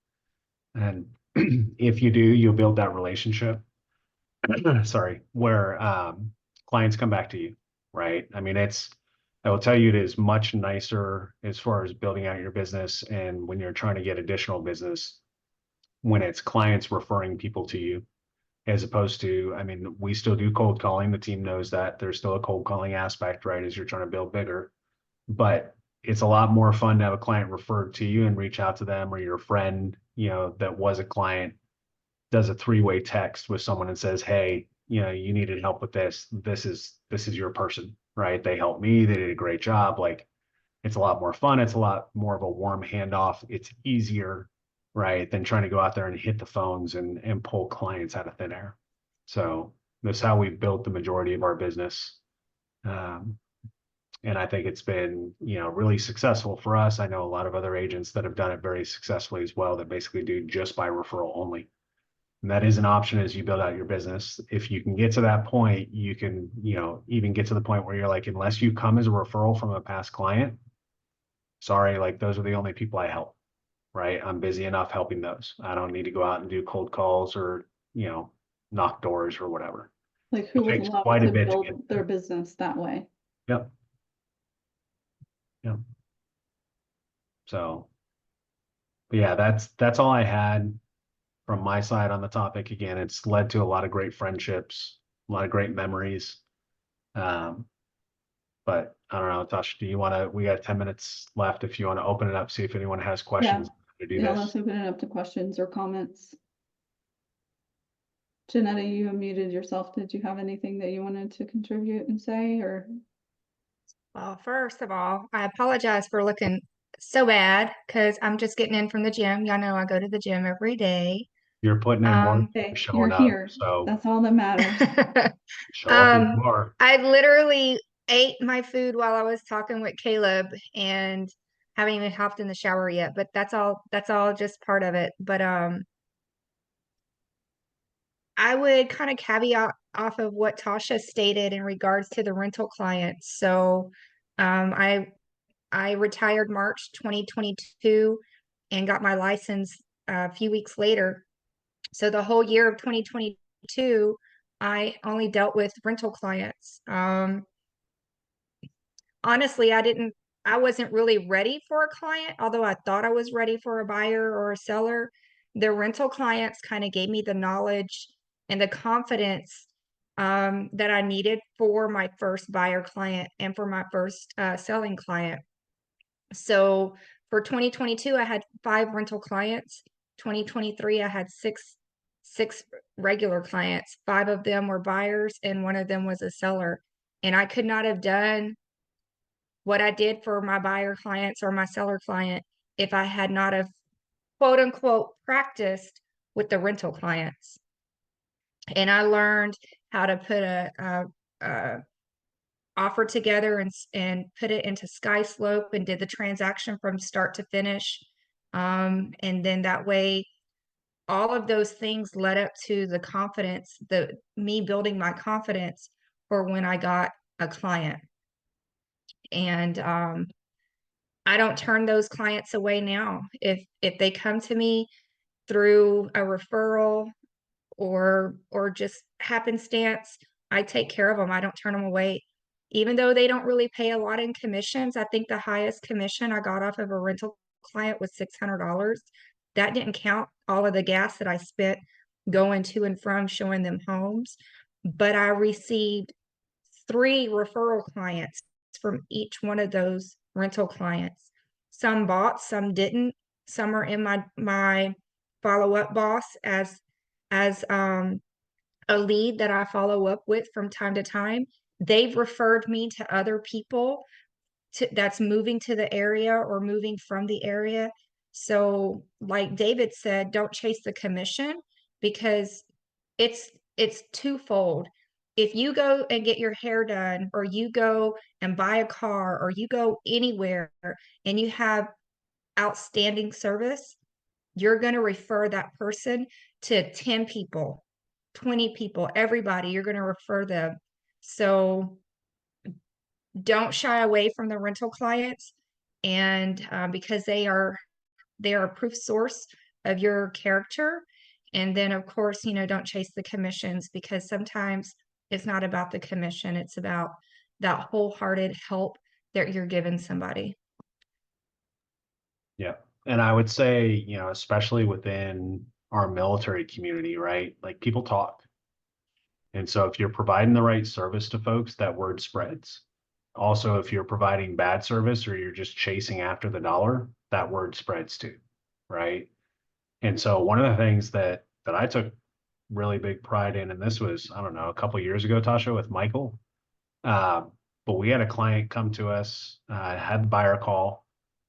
And if you do, you'll build that relationship. Sorry, where clients come back to you, right? I mean, I will tell you, it is much nicer as far as building out your business and when you're trying to get additional business, when it's clients referring people to you, as opposed to, I mean, we still do cold calling. The team knows that there's still a cold calling aspect, right? As you're trying to build bigger, but it's a lot more fun to have a client referred to you and reach out to them, or your friend, that was a client, does a three-way text with someone and says, hey, you needed help with this. This is your person, right? They helped me. They did a great job. Like, it's a lot more fun. It's a lot more of a warm handoff. It's easier, right, than trying to go out there and hit the phones and pull clients out of thin air. So that's how we've built the majority of our business. And I think it's been, really successful for us. I know a lot of other agents that have done it very successfully as well, that basically do just by referral only. And that is an option as you build out your business. If you can get to that point, you can, even get to the point where you're like, unless you come as a referral from a past client, sorry, like, those are the only people I help, right? I'm busy enough helping those. I don't need to go out and do cold calls or, knock doors or whatever. Like, who It would takes love quite a to bit to build get their there. business that way? Yep. Yep. So, but yeah, that's all I had from my side on the topic. Again, it's led to a lot of great friendships, a lot of great memories. But I don't know, Tasha, we got 10 minutes left. If you want to open it up, see if anyone has questions to do Yeah, this. let's open it up to questions or comments. Janetta, you unmuted yourself. Did you have anything that you wanted to contribute and say, or? Well, first of all, I apologize for looking so bad because I'm just getting in from the gym. Y'all know I go to the gym every day. You're putting in work, Okay, showing you're up, here. so That's all that matters. show up as you are. I literally ate my food while I was talking with Caleb and haven't even hopped in the shower yet, but that's all just part of it. But I would kind of caveat off of what Tasha stated in regards to the rental clients. So I retired March 2022 and got my license a few weeks later. So the whole year of 2022, I only dealt with rental clients. Honestly, I wasn't really ready for a client, although I thought I was ready for a buyer or a seller. The rental clients kind of gave me the knowledge and the confidence that I needed for my first buyer client and for my first selling client. So for 2022, I had 5 rental clients. 2023, I had six regular clients. 5 of them were buyers and 1 of them was a seller. And I could not have done what I did for my buyer clients or my seller client if I had not have quote unquote practiced with the rental clients. And I learned how to put a offer together and put it into SkySlope and did the transaction from start to finish. And then that way, all of those things led up to the confidence, me building my confidence for when I got a client. And I don't turn those clients away now. If they come to me through a referral or just happenstance, I take care of them. I don't turn them away. Even though they don't really pay a lot in commissions, I think the highest commission I got off of a rental client was $600. That didn't count all of the gas that I spent going to and from showing them homes. But I received 3 referral clients from each one of those rental clients. Some bought, some didn't. Some are in my follow-up boss as a lead that I follow up with from time to time. They've referred me to other people that's moving to the area or moving from the area. So like David said, don't chase the commission, because it's twofold. If you go and get your hair done, or you go and buy a car, or you go anywhere and you have outstanding service, you're going to refer that person to 10 people, 20 people, everybody, you're going to refer them. So don't shy away from the rental clients, and because they are a proof source of your character. And then of course, don't chase the commissions, because sometimes it's not about the commission, it's about that wholehearted help that you're giving somebody. Yeah. And I would say, especially within our military community, right? Like people talk. And so if you're providing the right service to folks, that word spreads. Also, if you're providing bad service or you're just chasing after the dollar, that word spreads too, right? And so one of the things that I took really big pride in, and this was, I don't know, a couple of years ago, Tasha, with Michael. But we had a client come to us, had the buyer call,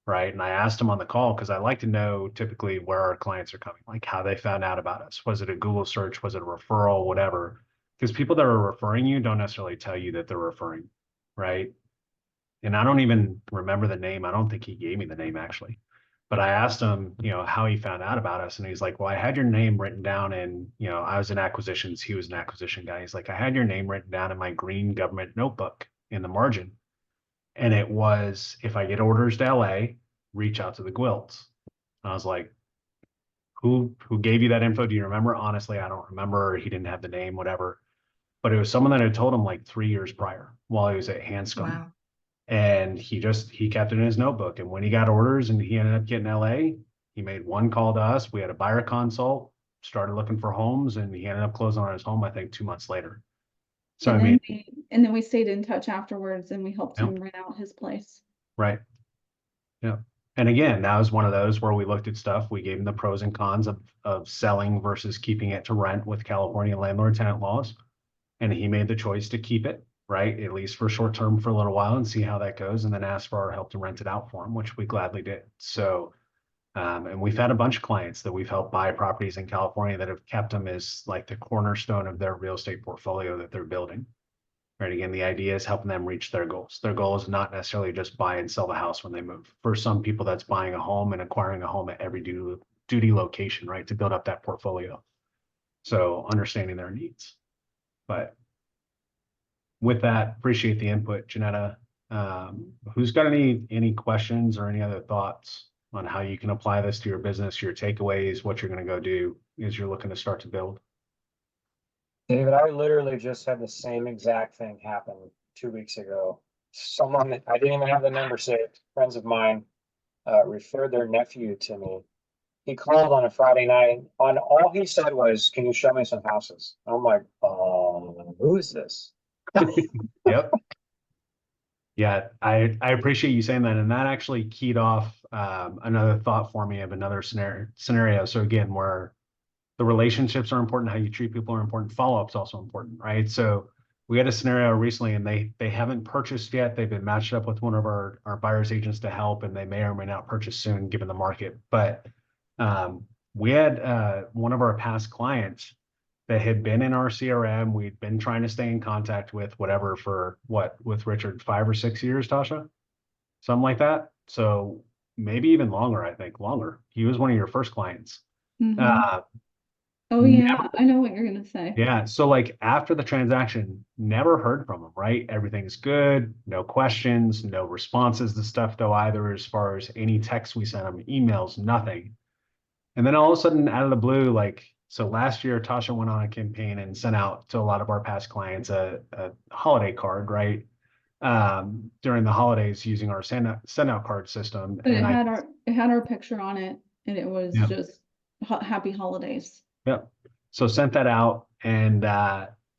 right? And I asked him on the call, because I like to know typically where our clients are coming, like how they found out about us. Was it a Google search? Was it a referral? Whatever. Because people that are referring you don't necessarily tell you that they're referring, right? And I don't even remember the name. I don't think he gave me the name actually. But I asked him, how he found out about us. And he's like, well, I had your name written down in, I was in acquisitions. He was an acquisition guy. He's like, I had your name written down in my green government notebook in the margin. And it was, if I get orders to LA, reach out to the Gwilts. And I was like, who gave you that info? Do you remember? Honestly, I don't remember. He didn't have the name, whatever. But it was someone that had told him like 3 years prior while he was at Hanscom. Wow. And he kept it in his notebook. And when he got orders and he ended up getting LA, he made one call to us. We had a buyer consult, started looking for homes, and he ended up closing on his home, I think 2 months later. So and then we stayed in touch afterwards, and we helped Yep. him rent out his place. Right. Yeah. And again, that was one of those where we looked at stuff. We gave him the pros and cons of selling versus keeping it to rent with California landlord tenant laws. And he made the choice to keep it, right? At least for short term for a little while and see how that goes. And then ask for our help to rent it out for him, which we gladly did. So, and we've had a bunch of clients that we've helped buy properties in California that have kept them as like the cornerstone of their real estate portfolio that they're building. Right. Again, the idea is helping them reach their goals. Their goal is not necessarily just buy and sell the house when they move. For some people, that's buying a home and acquiring a home at every duty location, right, to build up that portfolio. So understanding their needs. But with that, appreciate the input, Janetta. Who's got any questions or any other thoughts on how you can apply this to your business, your takeaways, what you're going to go do as you're looking to start to build? David, I literally just had the same exact thing happen 2 weeks ago. Someone that I didn't even have the number saved, friends of mine, referred their nephew to me. He called on a Friday night. On all he said was, "Can you show me some houses?" I'm like, who is this? Yep. Yeah, I appreciate you saying that. And that actually keyed off another thought for me of another scenario. So again, where the relationships are important, how you treat people are important, follow-up is also important, right? So we had a scenario recently and they haven't purchased yet. They've been matched up with one of our buyer's agents to help, and they may or may not purchase soon given the market. But we had one of our past clients that had been in our CRM. We'd been trying to stay in contact with whatever for with Richard, 5 or 6 years, Tasha, something like that. So maybe even longer, I think longer. He was one of your first clients. Mhm. Oh yeah, I know what you're gonna say. Yeah. So like after the transaction, never heard from him, right? Everything's good. No questions, no responses to stuff though either, as far as any texts we sent him, emails, nothing. And then all of a sudden out of the blue, like, so last year, Tasha went on a campaign and sent out to a lot of our past clients a holiday card, right? During the holidays using our send out card system. But And it had our picture on it, and it was Yeah. just happy holidays. Yep. So sent that out, and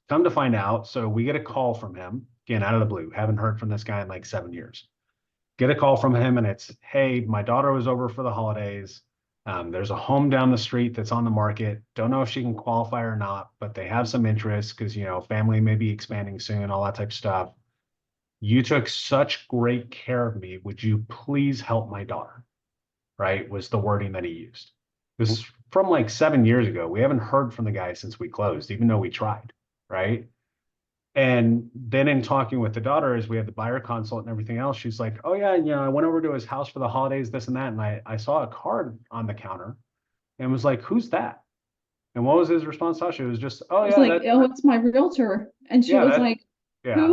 come to find out, so we get a call from him, again, out of the blue. Haven't heard from this guy in like 7 years. Get a call from him, and it's, hey, my daughter was over for the holidays. There's a home down the street that's on the market. Don't know if she can qualify or not, but they have some interest because, family may be expanding soon, all that type of stuff. You took such great care of me. Would you please help my daughter? Right? Was the wording that he used. This is from like 7 years ago. We haven't heard from the guy since we closed, even though we tried, right? And then in talking with the daughter, as we had the buyer consult and everything else, she's like, oh yeah, I went over to his house for the holidays, this and that. And I saw a card on the counter and was like, who's that? And what was his response, Tasha? It was just, oh I was yeah, like, oh, it's my realtor. And she Yeah, was that- like, yeah.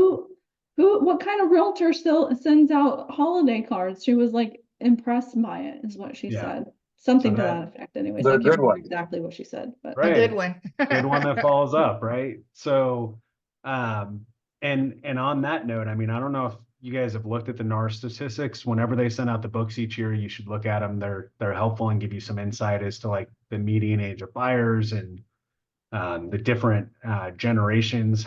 what kind of realtor still sends out holiday cards? She was like impressed by it, is what she Yeah. said. Something So to that- that effect anyways. The I can't good remember one. exactly what she said, but A Right. good one. Good one that follows up, right? So, and on that note, I mean, I don't know if you guys have looked at the NAR statistics. Whenever they send out the books each year, you should look at them. They're helpful and give you some insight as to like the median age of buyers and the different generations,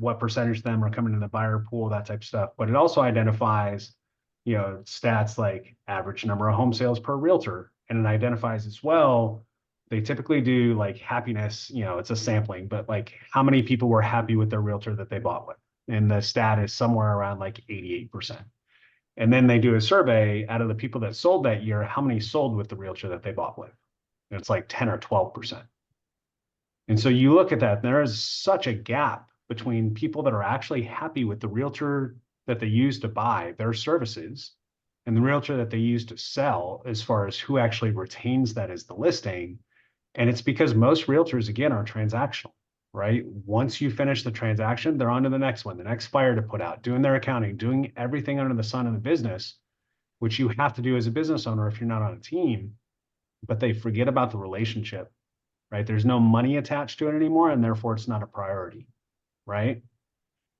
what percentage of them are coming in the buyer pool, that type of stuff. But it also identifies, stats like average number of home sales per realtor. And it identifies as well, they typically do like happiness, it's a sampling, but like how many people were happy with their realtor that they bought with. And the stat is somewhere around like 88%. And then they do a survey out of the people that sold that year, how many sold with the realtor that they bought with? And it's like 10 or 12%. And so you look at that, and there is such a gap between people that are actually happy with the realtor that they use to buy their services and the realtor that they use to sell, as far as who actually retains that as the listing. And it's because most realtors, again, are transactional, right? Once you finish the transaction, they're on to the next one, the next fire to put out, doing their accounting, doing everything under the sun in the business, which you have to do as a business owner if you're not on a team, but they forget about the relationship, right? There's no money attached to it anymore, and therefore it's not a priority, right?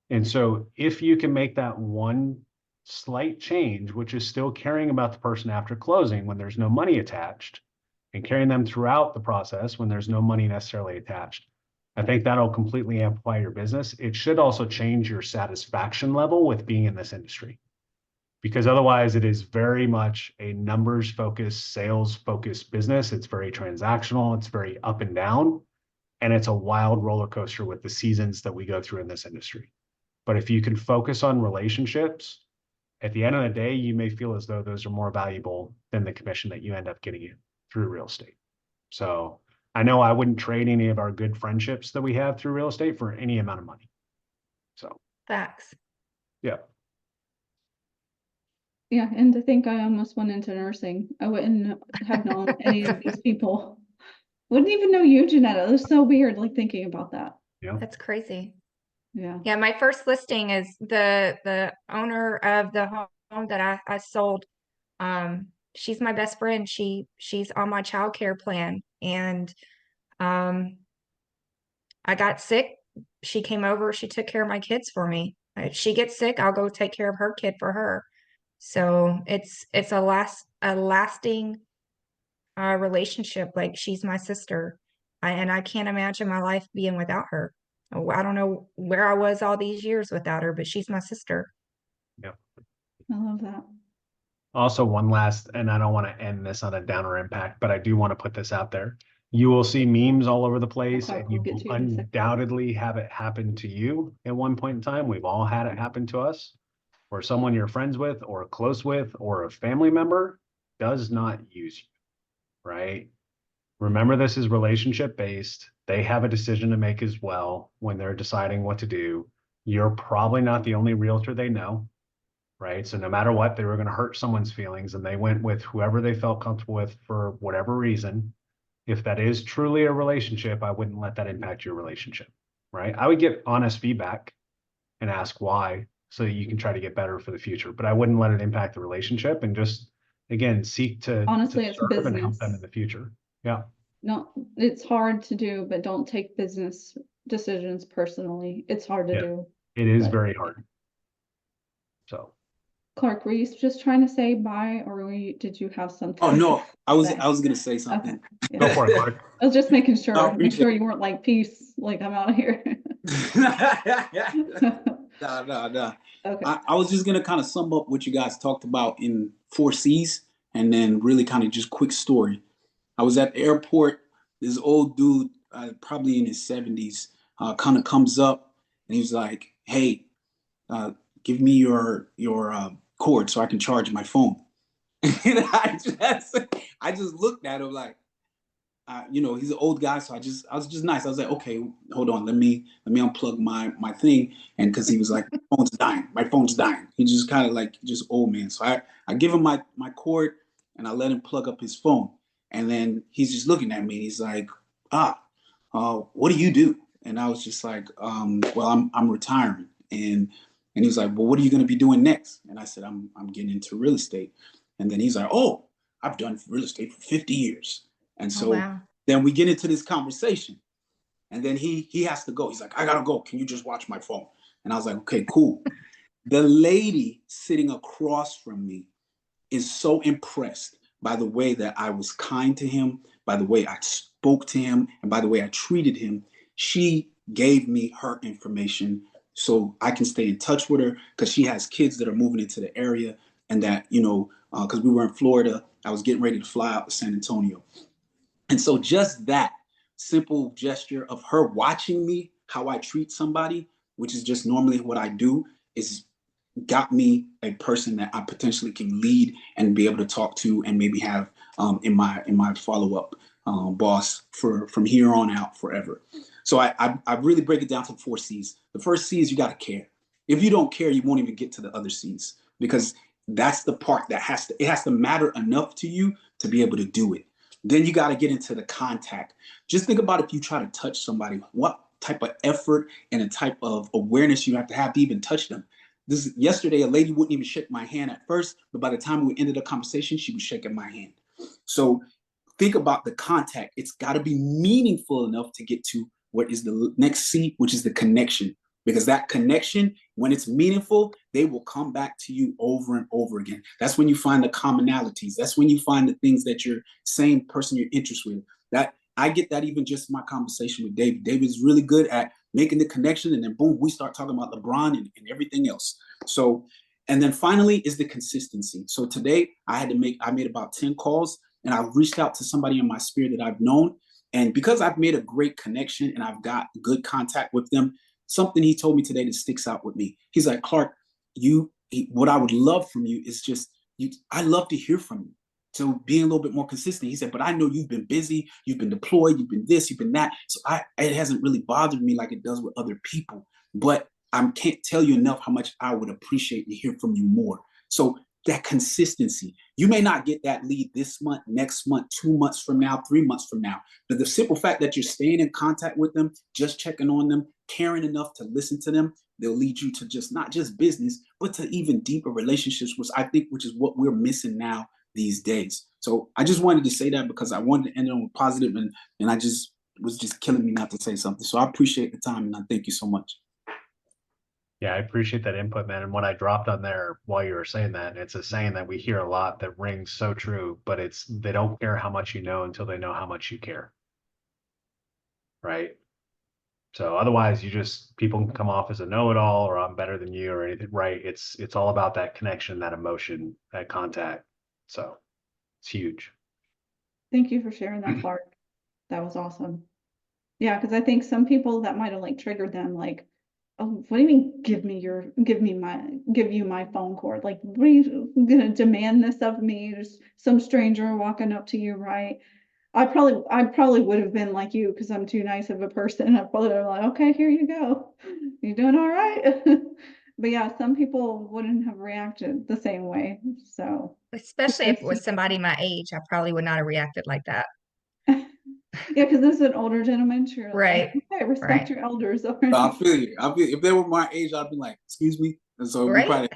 And so if you can make that one slight change, which is still caring about the person after closing when there's no money attached, and carrying them throughout the process when there's no money necessarily attached, I think that'll completely amplify your business. It should also change your satisfaction level with being in this industry, because otherwise it is very much a numbers focused, sales focused business. It's very transactional. It's very up and down, and it's a wild roller coaster with the seasons that we go through in this industry. But if you can focus on relationships, at the end of the day, you may feel as though those are more valuable than the commission that you end up getting through real estate. So I know I wouldn't trade any of our good friendships that we have through real estate for any amount of money. So, Facts. yeah. yeah, and to think I almost went into nursing. I wouldn't have known any of these people. Wouldn't even know you, Janetta. It was so weird, like thinking about that. Yeah. That's crazy. Yeah. Yeah, my first listing is the owner of the home that I sold. She's my best friend. She's on my child care plan, and I got sick. She came over. She took care of my kids for me. If she gets sick, I'll go take care of her kid for her. So it's a lasting relationship. Like, she's my sister, and I can't imagine my life being without her. I don't know where I was all these years without her, but she's my sister. I love that. Also, one last, and I don't want to end this on a downer impact, but I do want to put this out there. You will see memes all over the place, Okay, and we'll you get will to you in a second. undoubtedly have it happen to you at one point in time. We've all had it happen to us, or someone you're friends with or close with or a family member does not use you, right? Remember, this is relationship based. They have a decision to make as well when they're deciding what to do. You're probably not the only realtor they know, right? So no matter what, they were going to hurt someone's feelings, and they went with whoever they felt comfortable with for whatever reason. If that is truly a relationship, I wouldn't let that impact your relationship, right? I would get honest feedback and ask why, so that you can try to get better for the future. But I wouldn't let it impact the relationship, and just, again, seek to Honestly, it's serve and help them business. in the future. Yeah. No, it's hard to do, but don't take business decisions personally. It's hard to Yeah. do. It is But- very hard. So, Clark, were you just trying to say bye, or did you have something? Oh no, I was say? gonna say something. Okay. go for it, Clark. I was just making sure, I make appreciate sure you weren't like, peace, like I'm out of here. No. Okay. I was just gonna kind of sum up what you guys talked about in 4Cs, and then really kind of just quick story. I was at the airport. This old dude, probably in his 70s, kind of comes up, and he's like, "Hey, give me your cord so I can charge my phone." And I just looked at him like, you know, he's an old guy, so I was just nice. I was like, okay, hold on, let me unplug my thing, and because he was like, my phone's dying. He just kind of like just old man. So I give him my cord, and I let him plug up his phone, and then he's just looking at me. And he's like, what do you do? And I was just like, well, I'm retiring, and he was like, well, what are you going to be doing next? And I said, I'm getting into real estate, and then he's like, oh, I've done real estate for 50 years. And Oh, so wow. then we get into this conversation, and then he has to go. He's like, I gotta go. Can you just watch my phone? And I was like, okay, cool. The lady sitting across from me is so impressed by the way that I was kind to him, by the way I spoke to him, and by the way I treated him. She gave me her information so I can stay in touch with her because she has kids that are moving into the area, and that, you know, because we were in Florida, I was getting ready to fly out to San Antonio. And so just that simple gesture of her watching me, how I treat somebody, which is just normally what I do, is got me a person that I potentially can lead and be able to talk to and maybe have in my follow up boss for from here on out forever. So I really break it down to 4 C's. The first C is you got to care. If you don't care, you won't even get to the other C's, because that's the part that has to matter enough to you to be able to do it. Then you got to get into the contact. Just think about if you try to touch somebody, what type of effort and a type of awareness you have to even touch them. Yesterday, a lady wouldn't even shake my hand at first, but by the time we ended the conversation, she was shaking my hand. So think about the contact. It's got to be meaningful enough to get to what is the next C, which is the connection. Because that connection, when it's meaningful, they will come back to you over and over again. That's when you find the commonalities. That's when you find the things that you're same person you're interested with. That I get that even just in my conversation with David. David's really good at making the connection, and then boom, we start talking about LeBron and everything else. So, and then finally is the consistency. So today I made about 10 calls, and I reached out to somebody in my sphere that I've known. And because I've made a great connection and I've got good contact with them, something he told me today that sticks out with me. He's like, Clark, what I would love from you is just I love to hear from you. So being a little bit more consistent. He said, but I know you've been busy, you've been deployed, you've been this, you've been that. So it hasn't really bothered me like it does with other people. But I can't tell you enough how much I would appreciate to hear from you more. So that consistency. You may not get that lead this month, next month, 2 months from now, 3 months from now. But the simple fact that you're staying in contact with them, just checking on them, caring enough to listen to them, they'll lead you to just not just business, but to even deeper relationships, which is what we're missing now these days. So I just wanted to say that because I wanted to end on positive, and I just was just killing me not to say something. So I appreciate the time, and I thank you so much. Yeah, I appreciate that input, man. And what I dropped on there while you were saying that, it's a saying that we hear a lot that rings so true, but it's they don't care how much you know until they know how much you care. Right? So otherwise people can come off as a know-it-all or I'm better than you or anything, right? It's all about that connection, that emotion, that contact. So it's huge. Thank you for sharing that, Clark. That was awesome. Yeah, because I think some people that might have like triggered them, like, oh, what do you mean give you my phone cord? Like, what are you gonna demand this of me? There's some stranger walking up to you, right? I probably would have been like you because I'm too nice of a person. I probably would have like, okay, here you go. You doing all right? But yeah, some people wouldn't have reacted the same way. So Especially if it was somebody my age, I probably would not have reacted like that. yeah, because this is an older gentleman. You're Right. like, okay, respect Right. your elders. I feel you. If they were my age, I'd be like, excuse me. And so we Right. probably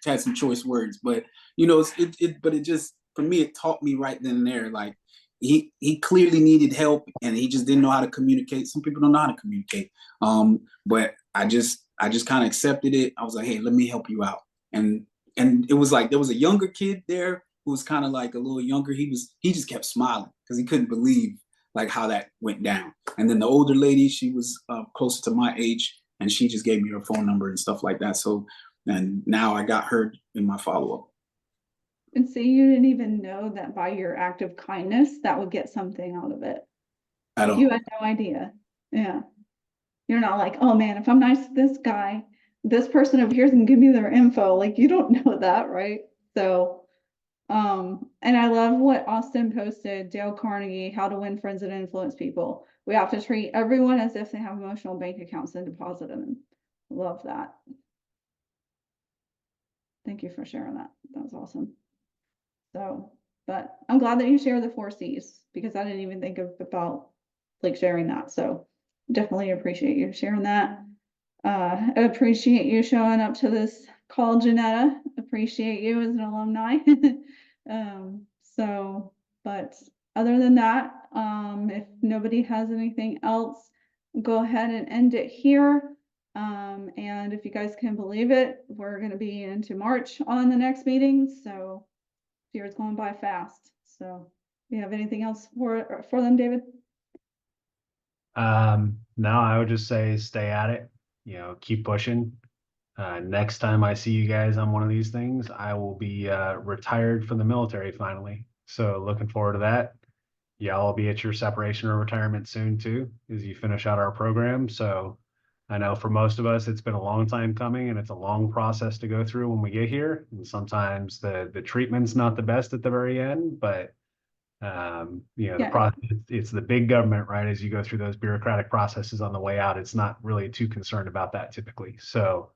had some choice words, but you know, but it just, for me, it taught me right then and there, like he clearly needed help and he just didn't know how to communicate. Some people don't know how to communicate. But I just kind of accepted it. I was like, hey, let me help you out. And it was like, there was a younger kid there who was kind of like a little younger. He just kept smiling because he couldn't believe like how that went down. And then the older lady, she was closer to my age, and she just gave me her phone number and stuff like that. So, and now I got her in my follow-up. And see, you didn't even know that by your act of kindness, that would get something out of it. At all. You had no idea. Yeah. You're not like, oh man, if I'm nice to this guy, this person over here can give me their info. Like, you don't know that, right? So And I love what Austin posted, Dale Carnegie, How to Win Friends and Influence People. We have to treat everyone as if they have emotional bank accounts and deposit them. Love that. Thank you for sharing that. That was awesome. So, but I'm glad that you share the 4 C's because I didn't even think about like sharing that. So definitely appreciate you sharing that. I appreciate you showing up to this call, Janetta. Appreciate you as an alumni. So, but other than that, if nobody has anything else, go ahead and end it here. And if you guys can believe it, we're going to be into March on the next meeting. So year's going by fast. So do you have anything else for them, David? No, I would just say stay at it, you know, keep pushing. Next time I see you guys on one of these things, I will be retired from the military finally. So looking forward to that. Y'all will be at your separation or retirement soon too, as you finish out our program. So I know for most of us, it's been a long time coming and it's a long process to go through when we get here. And sometimes the treatment's not the best at the very end, but you know, the Yeah. process, it's the big government, right? As you go through those bureaucratic processes on the way out, it's not really too concerned about that typically. So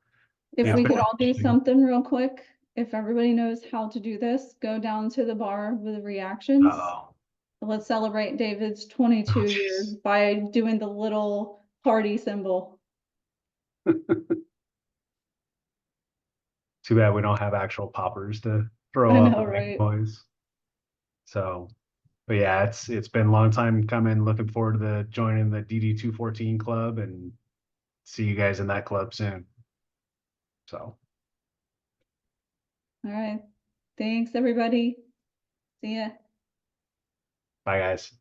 If it's we been could all do interesting. something real quick, if everybody knows how to do this, go down to the bar with the reactions. Uh-oh. Let's celebrate David's 22 Oh, years jeez. by doing the little party symbol. Too bad we don't have actual poppers to throw I up know, and make right? noise. So, but yeah, it's been a long time coming. Looking forward to the joining the DD 214 club and see you guys in that club soon. So, All right. Thanks, everybody. See ya. bye guys.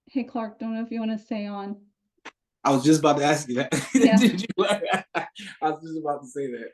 Hey, Clark, don't know if you want to stay on. I was just about to ask you that. Yeah. Did you? I was just about to say that.